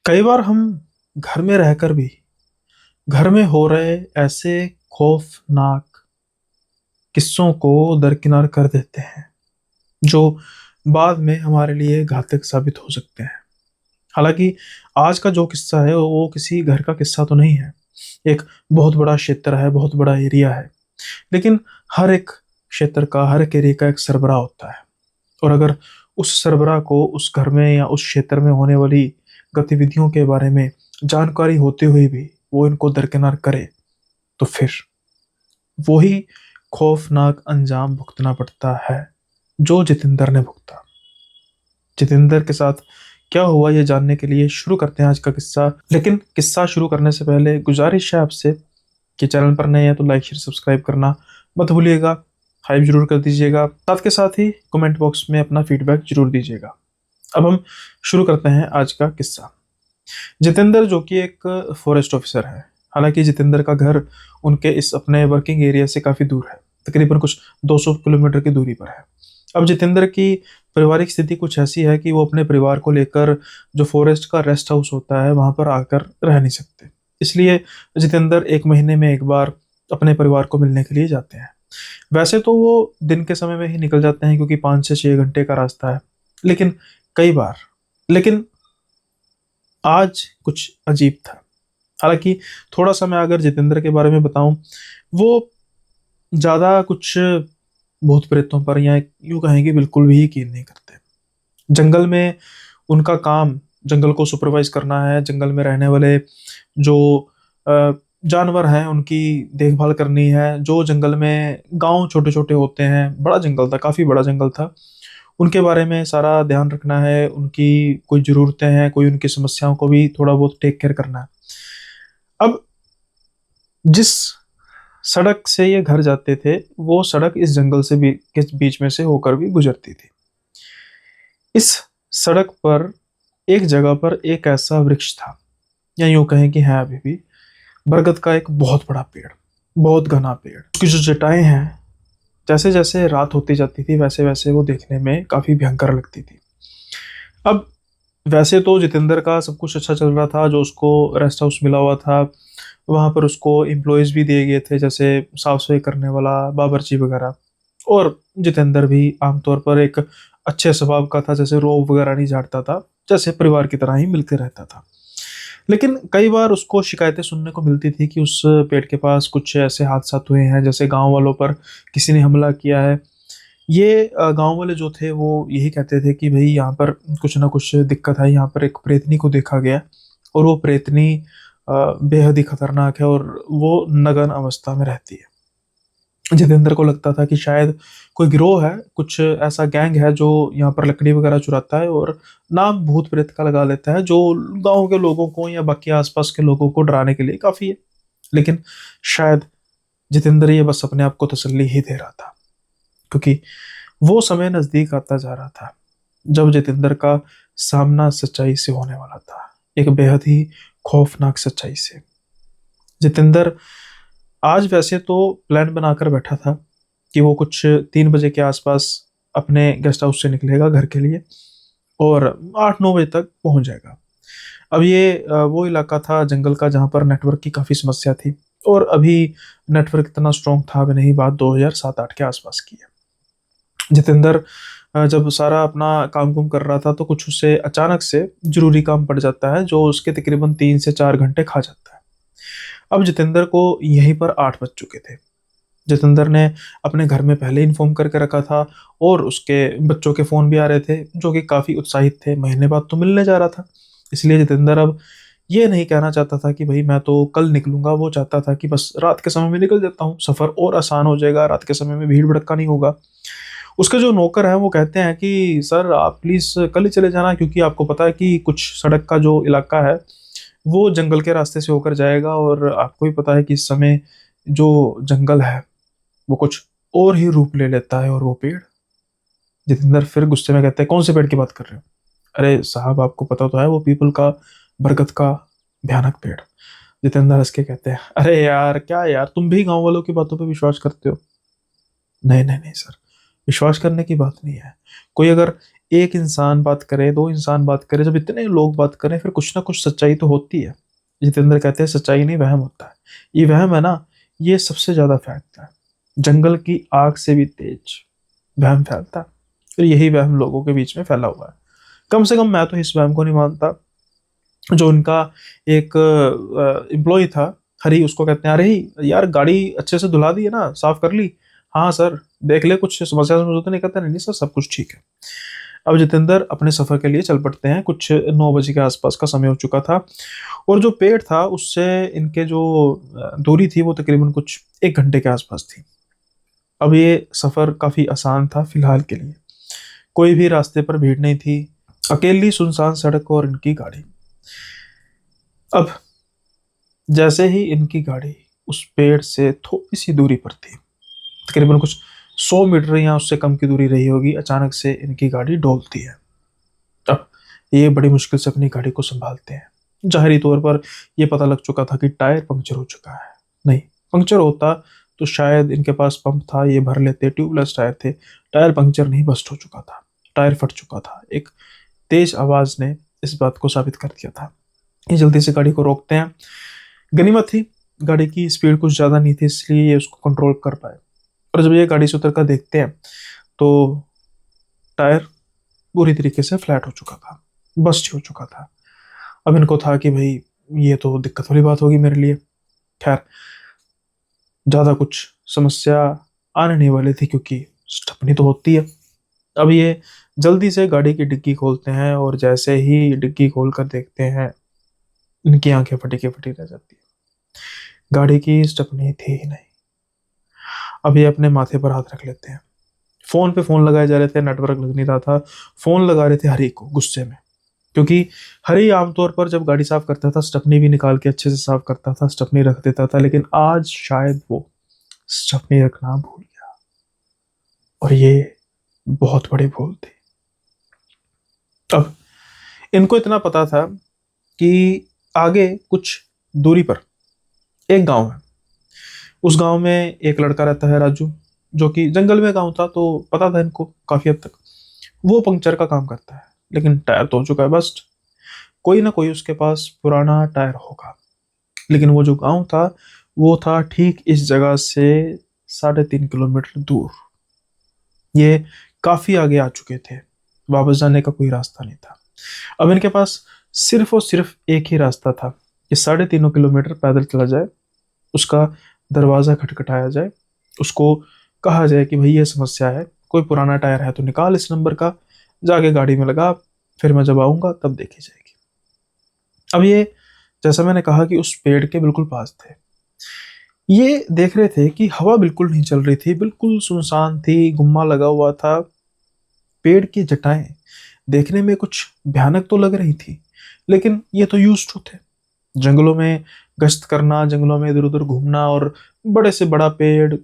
कई बार हम घर में रहकर भी घर में हो रहे ऐसे खौफनाक किस्सों को दरकिनार कर देते हैं जो बाद में हमारे लिए घातक साबित हो सकते हैं। हालांकि आज का जो किस्सा है वो किसी घर का किस्सा तो नहीं है। एक बहुत बड़ा क्षेत्र है, बहुत बड़ा एरिया है। लेकिन हर एक क्षेत्र का, हर एक एरिया का एक सरबराह होता है। और अगर उस सरबराह को उस घर में या उस क्षेत्र में होने वाली गतिविधियों के बारे में जानकारी होते हुए भी वो इनको दरकिनार करे, तो फिर वही खौफनाक अंजाम भुगतना पड़ता है जो जितेंद्र ने भुगता। जितेंद्र के साथ क्या हुआ ये जानने के लिए शुरू करते हैं आज का किस्सा। लेकिन किस्सा शुरू करने से पहले गुजारिश है आपसे कि चैनल पर नए हैं तो लाइक शेयर सब्सक्राइब करना मत भूलिएगा। हाइप जरूर कर दीजिएगा, साथ के साथ ही कमेंट बॉक्स में अपना फीडबैक जरूर दीजिएगा। अब हम शुरू करते हैं आज का किस्सा। जितेंद्र जो कि एक फॉरेस्ट ऑफिसर है। हालांकि जितेंद्र का घर उनके इस अपने वर्किंग एरिया से काफ़ी दूर है, तकरीबन कुछ 200 किलोमीटर की दूरी पर है। अब जितेंद्र की पारिवारिक स्थिति कुछ ऐसी है कि वो अपने परिवार को लेकर जो फॉरेस्ट का रेस्ट हाउस होता है वहाँ पर आकर रह नहीं सकते। इसलिए जितेंद्र एक महीने में एक बार अपने परिवार को मिलने के लिए जाते हैं। वैसे तो वो दिन के समय में ही निकल जाते हैं क्योंकि 5 से 6 घंटे का रास्ता है। लेकिन कई बार लेकिन आज कुछ अजीब था। हालांकि थोड़ा सा मैं अगर जितेंद्र के बारे में बताऊं, वो ज़्यादा कुछ भूत प्रेतों पर या यूं कहेंगे बिल्कुल भी यकीन नहीं करते। जंगल में उनका काम जंगल को सुपरवाइज करना है। जंगल में रहने वाले जो अ, जानवर हैं उनकी देखभाल करनी है। जो जंगल में गांव छोटे छोटे होते हैं, बड़ा जंगल था, काफ़ी बड़ा जंगल था, उनके बारे में सारा ध्यान रखना है। उनकी कोई ज़रूरतें हैं, कोई उनकी समस्याओं को भी थोड़ा बहुत टेक केयर करना है। अब जिस सड़क से ये घर जाते थे वो सड़क इस जंगल से भी के बीच में से होकर भी गुजरती थी। इस सड़क पर एक जगह पर एक ऐसा वृक्ष था, या यूं कहें कि है अभी भी, बरगद का एक बहुत बड़ा पेड़, बहुत घना पेड़। उसकी जो जटाएं हैं, जैसे जैसे रात होती जाती थी वैसे वैसे वो देखने में काफी भयंकर लगती थी। अब वैसे तो जितेंद्र का सब कुछ अच्छा चल रहा था। जो उसको रेस्ट हाउस मिला हुआ था वहां पर उसको एम्प्लॉयज भी दिए गए थे, जैसे साफ सफाई करने वाला, बावर्ची वगैरह। और जितेंद्र भी आमतौर पर एक अच्छे स्वभाव का था, जैसे रोब वगैरह नहीं झाड़ता था, जैसे परिवार की तरह ही मिलकर रहता था। लेकिन कई बार उसको शिकायतें सुनने को मिलती थी कि उस पेड़ के पास कुछ ऐसे हादसा हुए हैं, जैसे गांव वालों पर किसी ने हमला किया है। ये गांव वाले जो थे वो यही कहते थे कि भाई यहाँ पर कुछ ना कुछ दिक्कत है, यहाँ पर एक प्रेतनी को देखा गया। और वो प्रेतनी बेहद ही खतरनाक है और वो नगन अवस्था में रहती है। जितेंद्र को लगता था कि शायद कोई गिरोह है, कुछ ऐसा गैंग है जो यहाँ पर लकड़ी वगैरह चुराता है और नाम भूत प्रेत का लगा लेता है, जो गांव के लोगों को या बाकी आसपास के लोगों को डराने के लिए काफी है। लेकिन शायद जितेंद्र ये बस अपने आप को तसल्ली ही दे रहा था, क्योंकि वो समय नजदीक आता जा रहा था जब जितेंद्र का सामना सच्चाई से होने वाला था, एक बेहद ही खौफनाक सच्चाई से। जितेंद्र आज वैसे तो प्लान बनाकर बैठा था कि वो कुछ 3 बजे के आसपास अपने गेस्ट हाउस से निकलेगा घर के लिए और 8-9 बजे तक पहुंच जाएगा। अब ये वो इलाका था जंगल का जहाँ पर नेटवर्क की काफ़ी समस्या थी। और अभी नेटवर्क इतना स्ट्रॉन्ग था भी नहीं, बात 2007-8 के आसपास की है। जितेंद्र जब सारा अपना काम कुम कर रहा था तो कुछ उसे अचानक से जरूरी काम पड़ जाता है जो उसके तकरीबन 3 से 4 घंटे खा जाता है। अब जितेंद्र को यहीं पर 8 बज चुके थे। जितेंद्र ने अपने घर में पहले इन्फॉर्म करके रखा था और उसके बच्चों के फ़ोन भी आ रहे थे जो कि काफ़ी उत्साहित थे, महीने बाद तो मिलने जा रहा था। इसलिए जितेंद्र अब ये नहीं कहना चाहता था कि भाई मैं तो कल निकलूंगा, वो चाहता था कि बस रात के समय में निकल जाता हूँ, सफ़र और आसान हो जाएगा, रात के समय में भीड़ भड़का नहीं होगा। उसके जो नौकर हैं वो कहते हैं कि सर आप प्लीज़ कल ही चले जाना, क्योंकि आपको पता है कि कुछ सड़क का जो इलाका है वो जंगल के रास्ते से होकर जाएगा और आपको भी पता है कि इस समय जो जंगल है वो कुछ और ही रूप ले लेता है। और वो पेड़, जितेंद्र फिर गुस्से में कहते हैं कौन से पेड़ की बात कर रहे हो? अरे साहब आपको पता तो है, वो पीपल का, बरगद का भयानक पेड़। जितेंद्र हंस के कहते हैं अरे यार क्या यार, तुम भी गांव वालों की बातों पे विश्वास करते हो? नहीं नहीं नहीं सर, विश्वास करने की बात नहीं है। कोई अगर एक इंसान बात करे, दो इंसान बात करे, जब इतने लोग बात करें फिर कुछ ना कुछ सच्चाई तो होती है। जितेंद्र कहते हैं सच्चाई नहीं वहम होता है। ये वहम है ना, ये सबसे ज्यादा फैलता है। जंगल की आग से भी तेज वहम फैलता है। फिर यही वहम लोगों के बीच में फैला हुआ है। कम से कम मैं तो इस वहम को नहीं मानता। जो उनका एक एम्प्लॉय था, हरी, उसको कहते हैं, अरे यार गाड़ी अच्छे से धुला दी है ना, साफ कर ली? हाँ सर, देख ले कुछ समस्या समझौता नहीं करते? नहीं नहीं सर, सब कुछ ठीक है। अब जितेंद्र अपने सफर के लिए चल पड़ते हैं। कुछ 9 बजे के आसपास का समय हो चुका था, और जो पेड़ था उससे इनके जो दूरी थी वो तकरीबन कुछ 1 घंटे के आसपास थी। अब ये सफर काफी आसान था फिलहाल के लिए। कोई भी रास्ते पर भीड़ नहीं थी, अकेली सुनसान सड़क और इनकी गाड़ी। अब जैसे ही इनकी गाड़ी उस पेड़ से थोड़ी सी दूरी पर थी, तकरीबन कुछ 100 मीटर या उससे कम की दूरी रही होगी, अचानक से इनकी गाड़ी डोलती है। अब ये बड़ी मुश्किल से अपनी गाड़ी को संभालते हैं। जाहिरी तौर पर यह पता लग चुका था कि टायर पंक्चर हो चुका है। नहीं, पंक्चर होता तो शायद इनके पास पंप था, ये भर लेते, ट्यूबलेस टायर थे। टायर पंक्चर नहीं, बस्ट हो चुका था, टायर फट चुका था। एक तेज आवाज ने इस बात को साबित कर दिया था। ये जल्दी से गाड़ी को रोकते हैं। गनीमत थी गाड़ी की स्पीड कुछ ज्यादा नहीं थी, इसलिए ये उसको कंट्रोल कर पाए। और जब ये गाड़ी से उतर कर देखते हैं तो टायर पूरी तरीके से फ्लैट हो चुका था, बस्ट हो चुका था। अब इनको था कि भाई ये तो दिक्कत वाली बात होगी मेरे लिए। खैर, ज्यादा कुछ समस्या आने नहीं वाली थी क्योंकि स्टपनी तो होती है। अब ये जल्दी से गाड़ी की डिग्गी खोलते हैं, और जैसे ही डिग्गी खोल कर देखते हैं, इनकी आंखें फटी की फटी रह जाती है। गाड़ी की स्टपनी थी ही नहीं। अब ये अपने माथे पर हाथ रख लेते हैं। फोन पे फोन लगाए जा रहे थे, नेटवर्क लग नहीं रहा था। फोन लगा रहे थे हरी को गुस्से में, क्योंकि हरी आमतौर पर जब गाड़ी साफ करता था स्टपनी भी निकाल के अच्छे से साफ करता था, स्टपनी रख देता था, लेकिन आज शायद वो स्टपनी रखना भूल गया, और ये बहुत बड़ी भूल थी। अब इनको इतना पता था कि आगे कुछ दूरी पर एक गांव है। उस गांव में एक लड़का रहता है, राजू, जो कि जंगल में गांव था तो पता था इनको काफी हद तक। वो पंक्चर का काम करता है, लेकिन टायर तो हो चुका है बस्ट। कोई ना कोई उसके पास पुराना टायर होगा। लेकिन वो जो गांव था वो था ठीक इस जगह से 3.5 किलोमीटर दूर। ये काफी आगे आ चुके थे, वापस जाने का कोई रास्ता नहीं था। अब इनके पास सिर्फ और सिर्फ एक ही रास्ता था कि 3.5 किलोमीटर पैदल चला जाए, उसका दरवाजा खटखटाया जाए, उसको कहा जाए कि भाई ये समस्या है, कोई पुराना टायर है तो निकाल इस नंबर का, जाके गाड़ी में लगा, फिर मैं जब आऊंगा तब देखी जाएगी। अब ये, जैसा मैंने कहा, कि उस पेड़ के बिल्कुल पास थे। ये देख रहे थे कि हवा बिल्कुल नहीं चल रही थी, बिल्कुल सुनसान थी, गुम्मा लगा हुआ था। पेड़ की जटाएं देखने में कुछ भयानक तो लग रही थी, लेकिन ये तो यूज्ड टू थे जंगलों में गश्त करना, जंगलों में इधर उधर घूमना, और बड़े से बड़ा पेड़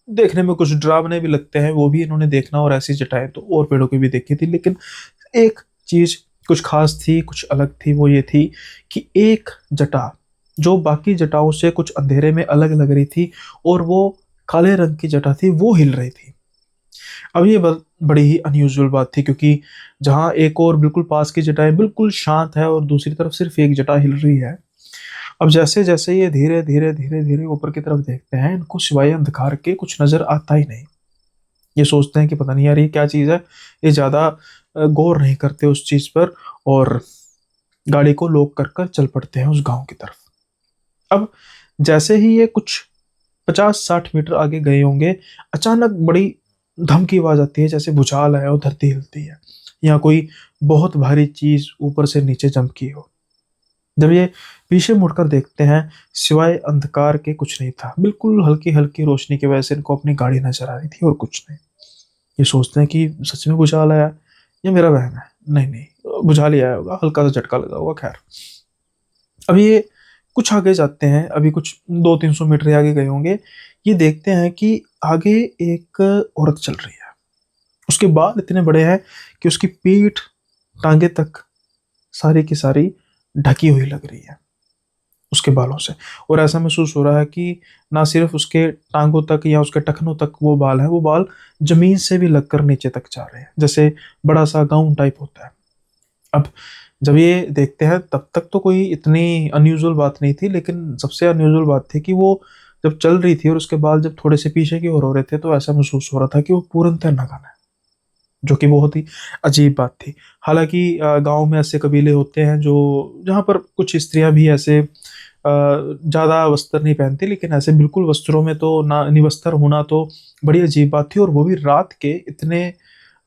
देखने में कुछ डरावने भी लगते हैं, वो भी इन्होंने देखना। और ऐसी जटाएं तो और पेड़ों की भी देखी थी, लेकिन एक चीज कुछ खास थी, कुछ अलग थी। वो ये थी कि एक जटा जो बाकी जटाओं से कुछ अंधेरे में अलग लग रही थी, और वो काले रंग की जटा थी, वो हिल रही थी। अब ये बड़ी ही अनयूजुअल बात थी, क्योंकि जहां एक और बिल्कुल पास की जटाएं बिल्कुल शांत है और दूसरी तरफ सिर्फ एक जटा हिल रही है। अब जैसे जैसे ये धीरे धीरे धीरे धीरे ऊपर की तरफ देखते हैं, इनको सिवाय अंधकार के कुछ नजर आता ही नहीं। ये सोचते हैं कि पता नहीं यार ये क्या चीज है। ये ज्यादा गौर नहीं करते उस चीज पर, और गाड़ी को लॉक कर कर चल पड़ते हैं उस गांव की तरफ। अब जैसे ही ये कुछ 50-60 मीटर आगे गए होंगे, अचानक बड़ी धम की आवाज आती है, जैसे भूचाल है और धरती हिलती है, या कोई बहुत भारी चीज ऊपर से नीचे चमकी हो। जब ये पीछे मुड़कर देखते हैं, सिवाय अंधकार के कुछ नहीं था। बिल्कुल हल्की हल्की रोशनी की वजह से इनको अपनी गाड़ी नजर आ रही थी, और कुछ नहीं। ये सोचते हैं कि सच में भूचाल आया या मेरा वहम है। नहीं नहीं, भूचाल ही आया होगा, हल्का सा झटका लगा होगा। खैर, अभी ये कुछ आगे जाते हैं, अभी कुछ 200-300 मीटर आगे गए होंगे। ये देखते हैं कि आगे एक औरत चल रही है। उसके बाल इतने बड़े हैं कि उसकी पीठ, टांगे तक सारी की सारी ढकी हुई लग रही है। उसके बालों से। और ऐसा महसूस हो रहा है कि ना सिर्फ उसके टांगों तक या उसके टखनों तक वो बाल हैं, वो बाल जमीन से भी लगकर नीचे तक जा रहे हैं, जैसे बड़ा सा गाउन टाइप होता है। अब जब ये देखते हैं तब तक तो कोई इतनी अनयूजुअल बात नहीं थी, लेकिन सबसे अनयूजुअल बात थी कि वो जब चल रही थी और उसके बाल जब थोड़े से पीछे की ओर हो रहे थे, तो ऐसा महसूस हो रहा था कि वो पूर्णतः नग्न है, जो कि बहुत ही अजीब बात थी। हालांकि गांव में ऐसे कबीले होते हैं जो जहाँ पर कुछ स्त्रियां भी ऐसे ज्यादा वस्त्र नहीं पहनती, लेकिन ऐसे बिल्कुल वस्त्रों में तो ना निवस्त्र होना तो बड़ी अजीब बात थी, और वो भी रात के इतने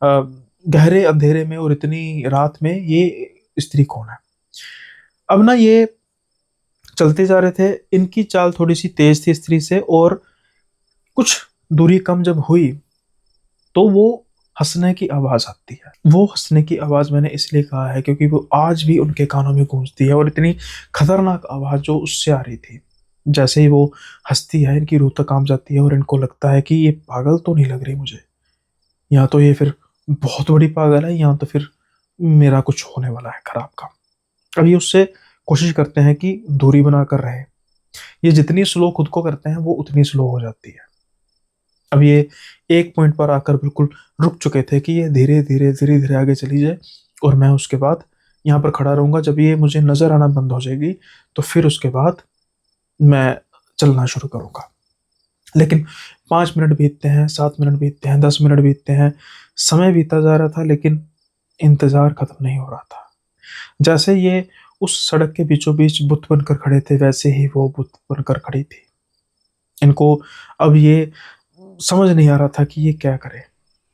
गहरे अंधेरे में और इतनी रात में ये स्त्री कौन है। अब ना ये चलते जा रहे थे, इनकी चाल थोड़ी सी तेज थी स्त्री से, और कुछ दूरी कम जब हुई तो वो हंसने की आवाज आती है। वो हंसने की आवाज मैंने इसलिए कहा है क्योंकि वो आज भी उनके कानों में गूंजती है, और इतनी खतरनाक आवाज जो उससे आ रही थी। जैसे ही वो हंसती है, इनकी रूह तक कांप जाती है, और इनको लगता है कि ये पागल तो नहीं लग रही मुझे, या तो ये फिर बहुत बड़ी पागल है, या तो फिर मेरा कुछ होने वाला है खराब काम। अब ये उससे कोशिश करते हैं कि दूरी बनाकर रहे। ये जितनी स्लो खुद को करते हैं वो उतनी स्लो हो जाती है। अब ये एक पॉइंट पर आकर बिल्कुल रुक चुके थे कि ये धीरे धीरे धीरे धीरे आगे चली जाए, और मैं उसके बाद यहाँ पर खड़ा रहूंगा। जब ये मुझे नजर आना बंद हो जाएगी तो फिर उसके बाद मैं चलना शुरू करूंगा। लेकिन 5 मिनट बीतते हैं, 7 मिनट बीतते हैं, 10 मिनट बीतते हैं, समय बीता जा रहा था, लेकिन इंतजार खत्म नहीं हो रहा था। जैसे ये उस सड़क के बीचों बीच बुत बनकर खड़े थे, वैसे ही वो बुत बनकर खड़ी थी। इनको अब ये समझ नहीं आ रहा था कि ये क्या करे।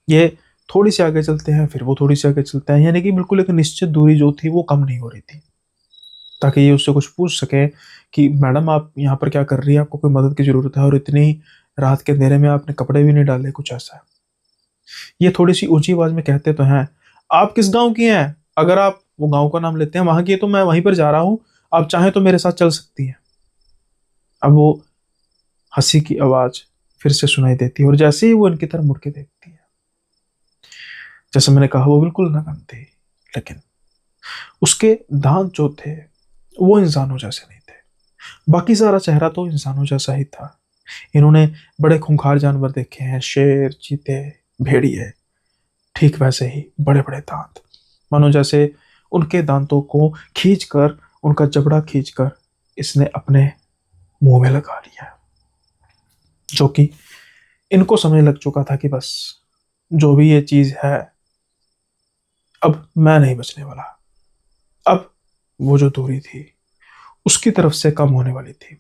ये थोड़ी सी आगे चलते हैं, फिर वो थोड़ी सी आगे चलते हैं, यानी कि बिल्कुल एक निश्चित दूरी जो थी वो कम नहीं हो रही थी, ताकि ये उससे कुछ पूछ सके कि मैडम आप यहाँ पर क्या कर रही है, आपको कोई मदद की जरूरत है, और इतनी रात के अंधेरे में आपने कपड़े भी नहीं डाले, कुछ ऐसा है। ये थोड़ी सी ऊंची आवाज में कहते तो हैं, आप किस गांव की हैं? अगर आप वो गांव का नाम लेते हैं वहां की है तो मैं वहीं पर जा रहा हूँ, आप चाहें तो मेरे साथ चल सकती हैं। अब वो हंसी की आवाज फिर से सुनाई देती है, और जैसे ही वो इनकी तरफ मुड़ के देखती है, जैसे मैंने कहा वो बिल्कुल नग्न थी, लेकिन उसके दांत जो थे वो इंसानों जैसे नहीं थे। बाकी सारा चेहरा तो इंसानों जैसा ही था। इन्होंने बड़े खूंखार जानवर देखे हैं, शेर, चीते, भेड़िए, ठीक वैसे ही बड़े बड़े दांत, मानो जैसे उनके दांतों को खींचकर, उनका जबड़ा खींचकर इसने अपने मुंह में लगा लिया। जो कि इनको समझ लग चुका था कि बस जो भी ये चीज है, अब मैं नहीं बचने वाला। अब वो जो दूरी थी उसकी तरफ से कम होने वाली थी।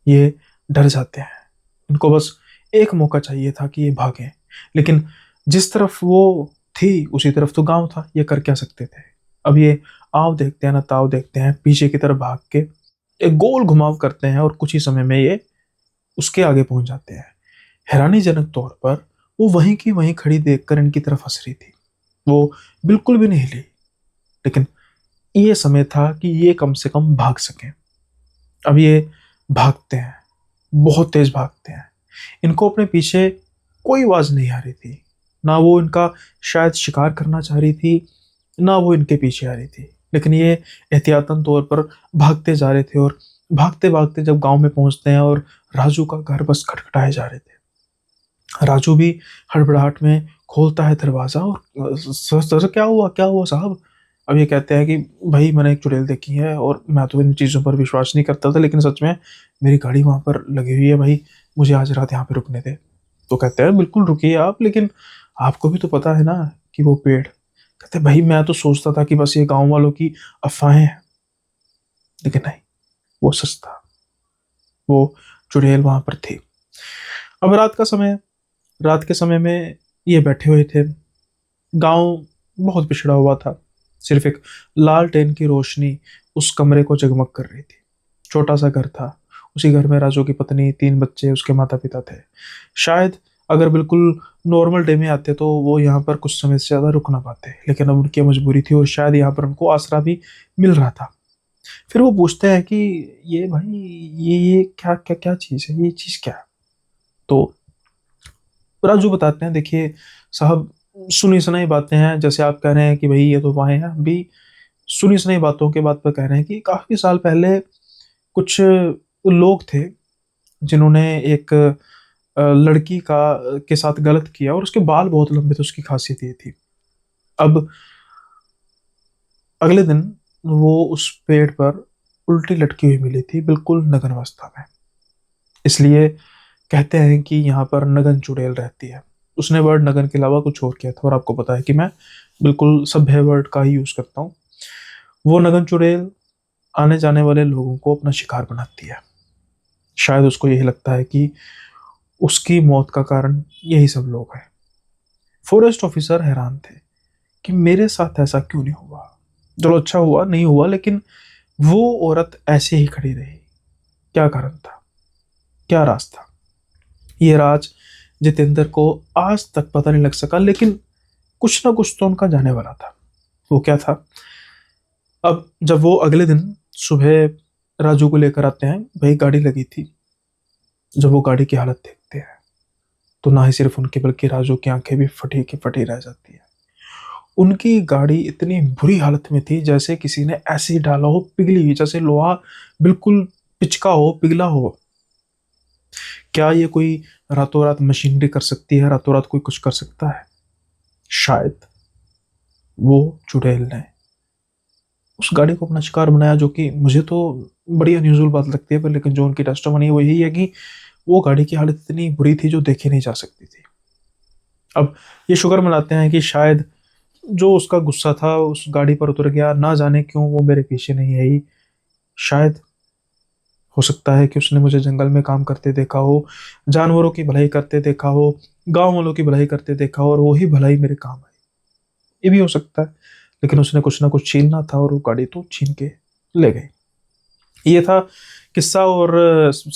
ये डर जाते हैं, इनको बस एक मौका चाहिए था कि ये भागें, लेकिन जिस तरफ वो थी उसी तरफ तो गांव था, ये कर क्या सकते थे। अब ये आओ देखते हैं ना ताव देखते हैं, पीछे की तरफ भाग के एक गोल घुमाव करते हैं, और कुछ ही समय में ये उसके आगे पहुंच जाते हैं। हैरानीजनक तौर पर वो वहीं की वहीं खड़ी देखकर इनकी तरफ हंस रही थी। वो बिल्कुल भी नहीं हिली, लेकिन ये समय था कि ये कम से कम भाग सकें। अब ये भागते हैं, बहुत तेज भागते हैं। इनको अपने पीछे कोई आवाज नहीं आ रही थी, ना वो इनका शायद शिकार करना चाह रही थी, ना वो इनके पीछे आ रही थी, लेकिन ये एहतियातन तौर पर भागते जा रहे थे। और भागते भागते जब गांव में पहुंचते हैं और राजू का घर बस खटखटाए जा रहे थे, राजू भी हड़बड़ाहट में खोलता है दरवाजा, और सर सर क्या हुआ साहब? अब ये कहते हैं कि भाई मैंने एक चुड़ैल देखी है, और मैं तो इन चीज़ों पर विश्वास नहीं करता था, लेकिन सच में मेरी गाड़ी वहां पर लगी हुई है भाई, मुझे आज रात यहाँ पे रुकने दे। तो कहते हैं बिल्कुल रुकिए आप, लेकिन आपको भी तो पता है ना कि वो पेड़। कहते भाई मैं तो सोचता था कि बस ये गांव वालों की अफवाहें हैं, लेकिन नहीं, वो सच था। वो चुड़ैल वहां पर थी। अब रात के समय में ये बैठे हुए थे। गांव बहुत पिछड़ा हुआ था, सिर्फ एक लालटेन की रोशनी उस कमरे को जगमग कर रही थी। छोटा सा घर था, उसी घर में राजू की पत्नी, 3 बच्चे, उसके माता पिता थे। शायद अगर बिल्कुल नॉर्मल डे में आते तो वो यहाँ पर कुछ समय से ज़्यादा रुक ना पाते, लेकिन अब उनकी मजबूरी थी, और शायद यहाँ पर उनको आसरा भी मिल रहा था। फिर वो पूछते हैं कि ये भाई, ये क्या क्या क्या चीज़ है, ये चीज़ क्या है? तो राजू बताते हैं, देखिए साहब, सुनी सुनाई बातें हैं, जैसे आप कह रहे हैं कि भाई ये तो वाहे हैं, हम भी सुनी सुनाई बातों के बात पर कह रहे हैं कि काफी साल पहले कुछ लोग थे जिन्होंने एक लड़की का के साथ गलत किया, और उसके बाल बहुत लंबे थे, उसकी खासियत ये थी। अब अगले दिन वो उस पेड़ पर उल्टी लटकी हुई मिली थी, बिल्कुल नग्न अवस्था में। इसलिए कहते हैं कि यहाँ पर नगन चुड़ैल रहती है। उसने वर्ड नगन के अलावा कुछ और किया था, और आपको पता है कि मैं बिल्कुल सभ्य वर्ड का ही यूज करता हूँ। वो नगन चुड़ैल आने जाने वाले लोगों को अपना शिकार बनाती है। शायद उसको यही लगता है कि उसकी मौत का कारण यही सब लोग हैं। फॉरेस्ट ऑफिसर हैरान थे कि मेरे साथ ऐसा क्यों नहीं हुआ। चलो अच्छा हुआ नहीं हुआ, लेकिन वो औरत ऐसे ही खड़ी रही। क्या कारण था, क्या राज था? ये राज जितेंद्र को आज तक पता नहीं लग सका, लेकिन कुछ ना कुछ तो उनका जाने वाला था। वो क्या था? अब जब वो अगले दिन सुबह राजू को लेकर आते हैं, भाई गाड़ी लगी थी। जब वो गाड़ी की हालत देखते हैं तो ना ही सिर्फ उनकी बल्कि राजू की आंखें भी फटी की फटी रह जाती है। उनकी गाड़ी इतनी बुरी हालत में थी जैसे किसी ने ऐसे ही डाला हो, पिघली हुई, जैसे लोहा बिल्कुल पिचका हो, पिघला हो। क्या ये कोई रातों रात मशीनरी कर सकती है? रातों रात कोई कुछ कर सकता है? शायद वो चुड़ैल ने उस गाड़ी को अपना शिकार बनाया, जो कि मुझे तो बड़ी अनयूजुअल बात लगती है, पर लेकिन जो उनकी टेस्टिमनी है वो यही है कि वो गाड़ी की हालत इतनी बुरी थी जो देखी नहीं जा सकती थी। अब ये शुक्र मनाते हैं कि शायद जो उसका गुस्सा था उस गाड़ी पर उतर गया, ना जाने क्यों वो मेरे पीछे नहीं आई। शायद हो सकता है कि उसने मुझे जंगल में काम करते देखा हो, जानवरों की भलाई करते देखा हो, गांव वालों की भलाई करते देखा हो, और वही भलाई मेरे काम आई। ये भी हो सकता है। लेकिन उसने कुछ ना कुछ छीनना था, और वो गाड़ी तो छीन के ले गई। ये था किस्सा। और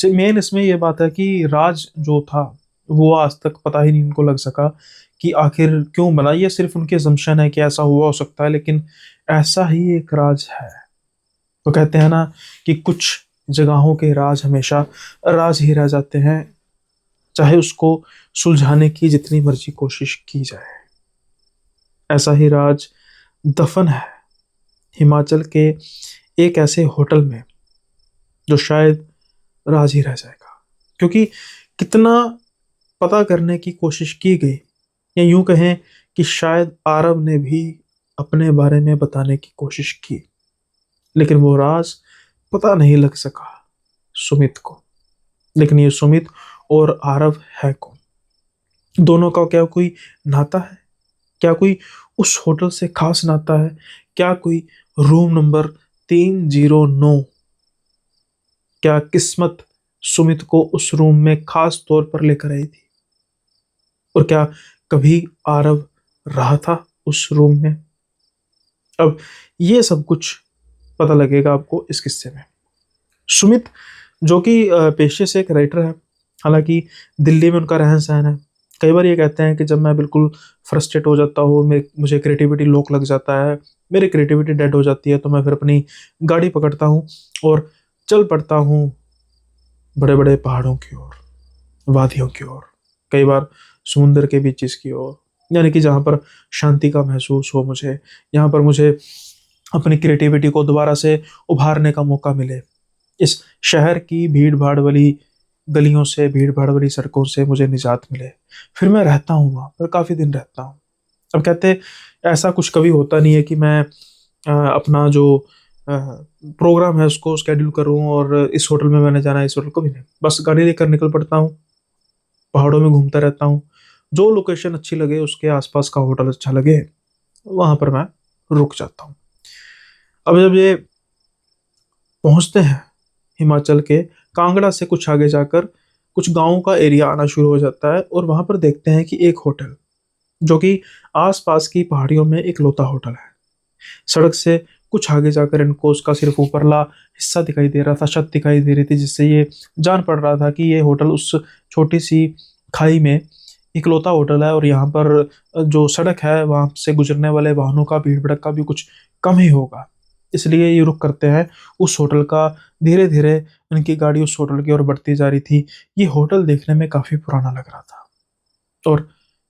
मेन इसमें ये बात है कि राज जो था वो आज तक पता ही नहीं इनको लग सका कि आखिर क्यों बना। ये सिर्फ उनके assumption है कि ऐसा हुआ हो सकता है, लेकिन ऐसा ही एक राज है। तो कहते हैं ना कि कुछ जगहों के राज हमेशा राज ही रह जाते हैं, चाहे उसको सुलझाने की जितनी मर्जी कोशिश की जाए। ऐसा ही राज दफन है हिमाचल के एक ऐसे होटल में, जो शायद राज ही रह जाएगा। क्योंकि कितना पता करने की कोशिश की गई, या यूं कहें कि शायद आरव ने भी अपने बारे में बताने की कोशिश की, लेकिन वो राज पता नहीं लग सका सुमित को। लेकिन ये सुमित और आरव है कौन? दोनों का क्या कोई नाता है? क्या कोई उस होटल से खास नाता है? क्या कोई रूम नंबर 309? क्या किस्मत सुमित को उस रूम में खास तौर पर लेकर आई थी? और क्या कभी आरव रहा था उस रूम में? अब ये सब कुछ पता लगेगा आपको इस किस्से में। सुमित जो कि पेशे से एक राइटर है, हालांकि दिल्ली में उनका रहन सहन है। कई बार ये कहते हैं कि जब मैं बिल्कुल फ्रस्ट्रेट हो जाता हूँ, मुझे क्रिएटिविटी लॉक लग जाता है, मेरी क्रिएटिविटी डेड हो जाती है, तो मैं फिर अपनी गाड़ी पकड़ता हूँ और चल पड़ता हूँ बड़े बड़े पहाड़ों की ओर, वादियों की ओर, कई बार समुंदर के बीचेस की ओर, यानी कि जहाँ पर शांति का महसूस हो मुझे, यहाँ पर मुझे अपनी क्रिएटिविटी को दोबारा से उभारने का मौका मिले। इस शहर की भीड़ भाड़ वाली गलियों से, भीड़ भाड़ वाली सड़कों से मुझे निजात मिले। फिर मैं रहता हूँ वहाँ पर, काफ़ी दिन रहता हूँ। अब कहते ऐसा कुछ कभी होता नहीं है कि मैं अपना जो प्रोग्राम है उसको स्केड्यूल करूँ और इस होटल में मैंने जाना है, इस होटल को भी नहीं, बस गाड़ी लेकर निकल पड़ता हूँ, पहाड़ों में घूमता रहता हूँ। जो लोकेशन अच्छी लगे, उसके आसपास का होटल अच्छा लगे, वहां पर मैं रुक जाता हूँ। अब जब ये पहुंचते हैं हिमाचल के कांगड़ा से कुछ आगे जाकर, कुछ गांवों का एरिया आना शुरू हो जाता है, और वहां पर देखते हैं कि एक होटल, जो कि आसपास की पहाड़ियों में एक लौता होटल है। सड़क से कुछ आगे जाकर इनको उसका सिर्फ ऊपरला हिस्सा दिखाई दे रहा था, छत दिखाई दे रही थी, जिससे ये जान पड़ रहा था कि ये होटल उस छोटी सी खाई में इकलौता होटल है, और यहाँ पर जो सड़क है वहां से गुजरने वाले वाहनों का भीड़ भड़का भी कुछ कम ही होगा। इसलिए ये रुक करते हैं उस होटल का। धीरे धीरे उनकी गाड़ी उस होटल की ओर बढ़ती जा रही थी। ये होटल देखने में काफी पुराना लग रहा था, और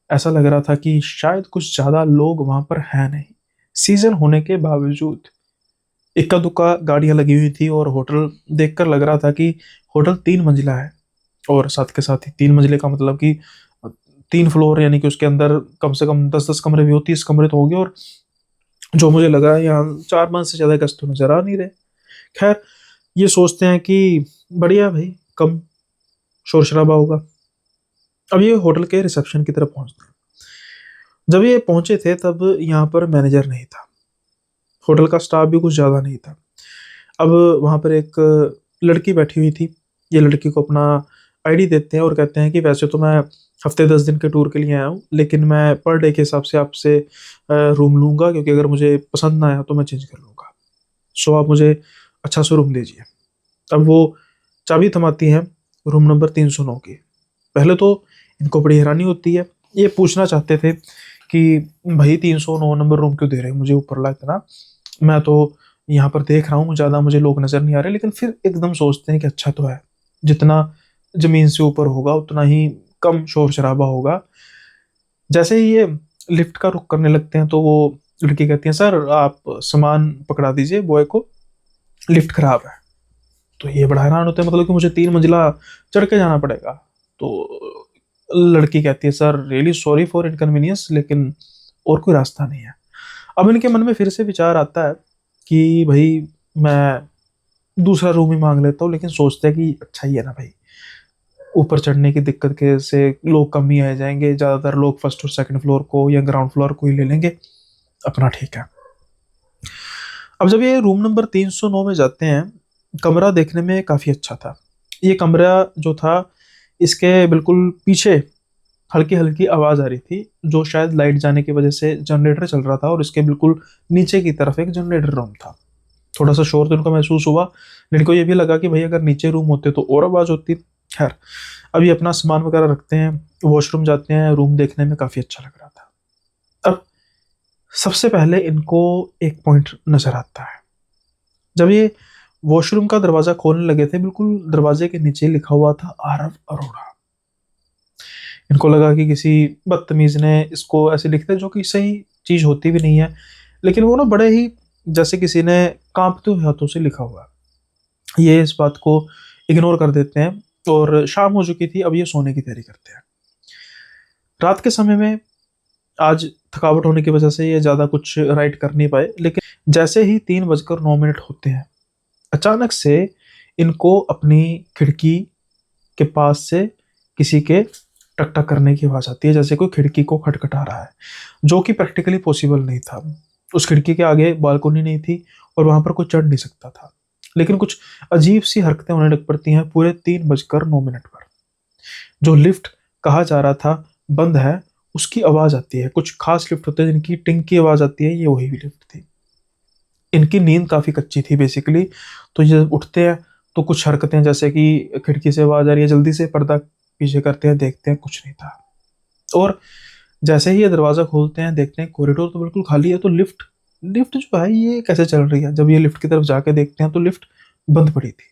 ऐसा लग रहा था कि शायद कुछ ज्यादा लोग वहां पर है नहीं, सीजन होने के बावजूद। इक्का दुक्का गाड़ियां लगी हुई थी और होटल देखकर लग रहा था कि होटल 3 मंजिला है। और साथ के साथ ही 3 मंजिले का मतलब कि 3 फ्लोर, यानी कि उसके अंदर कम से कम 10-10 कमरे भी हो, 30 कमरे तो होंगे। और जो मुझे लगा यहाँ 4 5 से ज्यादा गज तो नजर आ नहीं रहे। खैर, ये सोचते हैं कि बढ़िया भाई, कम शोर शराबा होगा। अब ये होटल के रिसेप्शन की तरफ पहुंचते हैं। जब ये पहुंचे थे तब यहाँ पर मैनेजर नहीं था, होटल का स्टाफ भी कुछ ज्यादा नहीं था। अब वहां पर एक लड़की बैठी हुई थी। ये लड़की को अपना आईडी देते हैं और कहते हैं कि वैसे तो मैं हफ्ते 10 दिन के टूर के लिए आया हूँ, लेकिन मैं पर डे के हिसाब से आपसे रूम लूंगा, क्योंकि अगर मुझे पसंद ना आया तो मैं चेंज कर लूंगा। सो आप मुझे अच्छा सा रूम दीजिए। अब वो चाबी थमाती हैं रूम नंबर 309 की। पहले तो इनको बड़ी हैरानी होती है, ये पूछना चाहते थे कि भाई 309 नंबर रूम क्यों दे रहे हैं मुझे ऊपर ला इतना, मैं तो यहाँ पर देख रहा हूँ ज़्यादा मुझे लोग नज़र नहीं आ रहे। लेकिन फिर एकदम सोचते हैं कि अच्छा तो है, जितना ज़मीन से ऊपर होगा उतना ही कम शोर शराबा होगा। जैसे ही ये लिफ्ट का रुख करने लगते हैं तो वो लड़की कहती है, सर आप सामान पकड़ा दीजिए बॉय को, लिफ्ट खराब है। तो ये बड़ा हैरान होता है, मतलब कि मुझे 3 मंजिला चढ़ के जाना पड़ेगा। तो लड़की कहती है, sir really sorry for inconvenience, लेकिन और कोई रास्ता नहीं है। अब इनके मन में फिर से विचार आता है कि भाई मैं दूसरा रूम ही मांग लेता हूँ, लेकिन सोचते हैं कि अच्छा ही है ना भाई, ऊपर चढ़ने की दिक्कत के से लोग कम ही आ जाएंगे, ज़्यादातर लोग फर्स्ट और सेकंड फ्लोर को या ग्राउंड फ्लोर को ही ले लेंगे, अपना ठीक है। अब जब ये रूम नंबर 309 में जाते हैं, कमरा देखने में काफ़ी अच्छा था। ये कमरा जो था, इसके बिल्कुल पीछे हल्की हल्की आवाज़ आ रही थी, जो शायद लाइट जाने की वजह से जनरेटर चल रहा था। और इसके बिल्कुल नीचे की तरफ एक जनरेटर रूम था। थोड़ा सा शोर तो इनको महसूस हुआ, लेकिन इनको ये भी लगा कि भाई अगर नीचे रूम होते तो और आवाज़ होती। खैर, अभी अपना सामान वगैरह रखते हैं, वॉशरूम जाते हैं। रूम देखने में काफ़ी अच्छा लग रहा था। अब सबसे पहले इनको एक पॉइंट नजर आता है। जब ये वॉशरूम का दरवाजा खोलने लगे थे, बिल्कुल दरवाजे के नीचे लिखा हुआ था आरव अरोड़ा। इनको लगा कि किसी बदतमीज ने इसको ऐसे लिख दिया, जो कि सही चीज होती भी नहीं है, लेकिन वो ना बड़े ही जैसे किसी ने कांपते हुए हाथों से लिखा हुआ है। ये इस बात को इग्नोर कर देते हैं और शाम हो चुकी थी। अब ये सोने की तैयारी करते हैं। रात के समय में आज थकावट होने की वजह से ये ज्यादा कुछ राइट कर नहीं पाए, लेकिन जैसे ही 3:09 होते हैं, अचानक से इनको अपनी खिड़की के पास से किसी के टक टक करने की आवाज आती है, जैसे कोई खिड़की को खटखटा रहा है, जो कि प्रैक्टिकली पॉसिबल नहीं था। उस खिड़की के आगे बालकोनी नहीं थी और वहां पर कोई चढ़ नहीं सकता था। लेकिन कुछ अजीब सी हरकतें होने लग पड़ती हैं पूरे 3:09 पर। जो लिफ्ट कहा जा रहा था बंद है, उसकी आवाज आती है। कुछ खास लिफ्ट होते हैं जिनकी टिंग की आवाज आती है, ये वही लिफ्ट थी। इनकी नींद काफी कच्ची थी बेसिकली। तो ये उठते हैं तो कुछ हरकतें, जैसे कि खिड़की से आवाज आ रही है, जल्दी से पर्दा पीछे करते हैं, देखते हैं कुछ नहीं था। और जैसे ही ये दरवाजा खोलते हैं, देखते हैं कॉरिडोर तो बिल्कुल खाली है। तो लिफ्ट लिफ्ट जो है ये कैसे चल रही है? जब ये लिफ्ट की तरफ जाके देखते हैं तो लिफ्ट बंद पड़ी थी।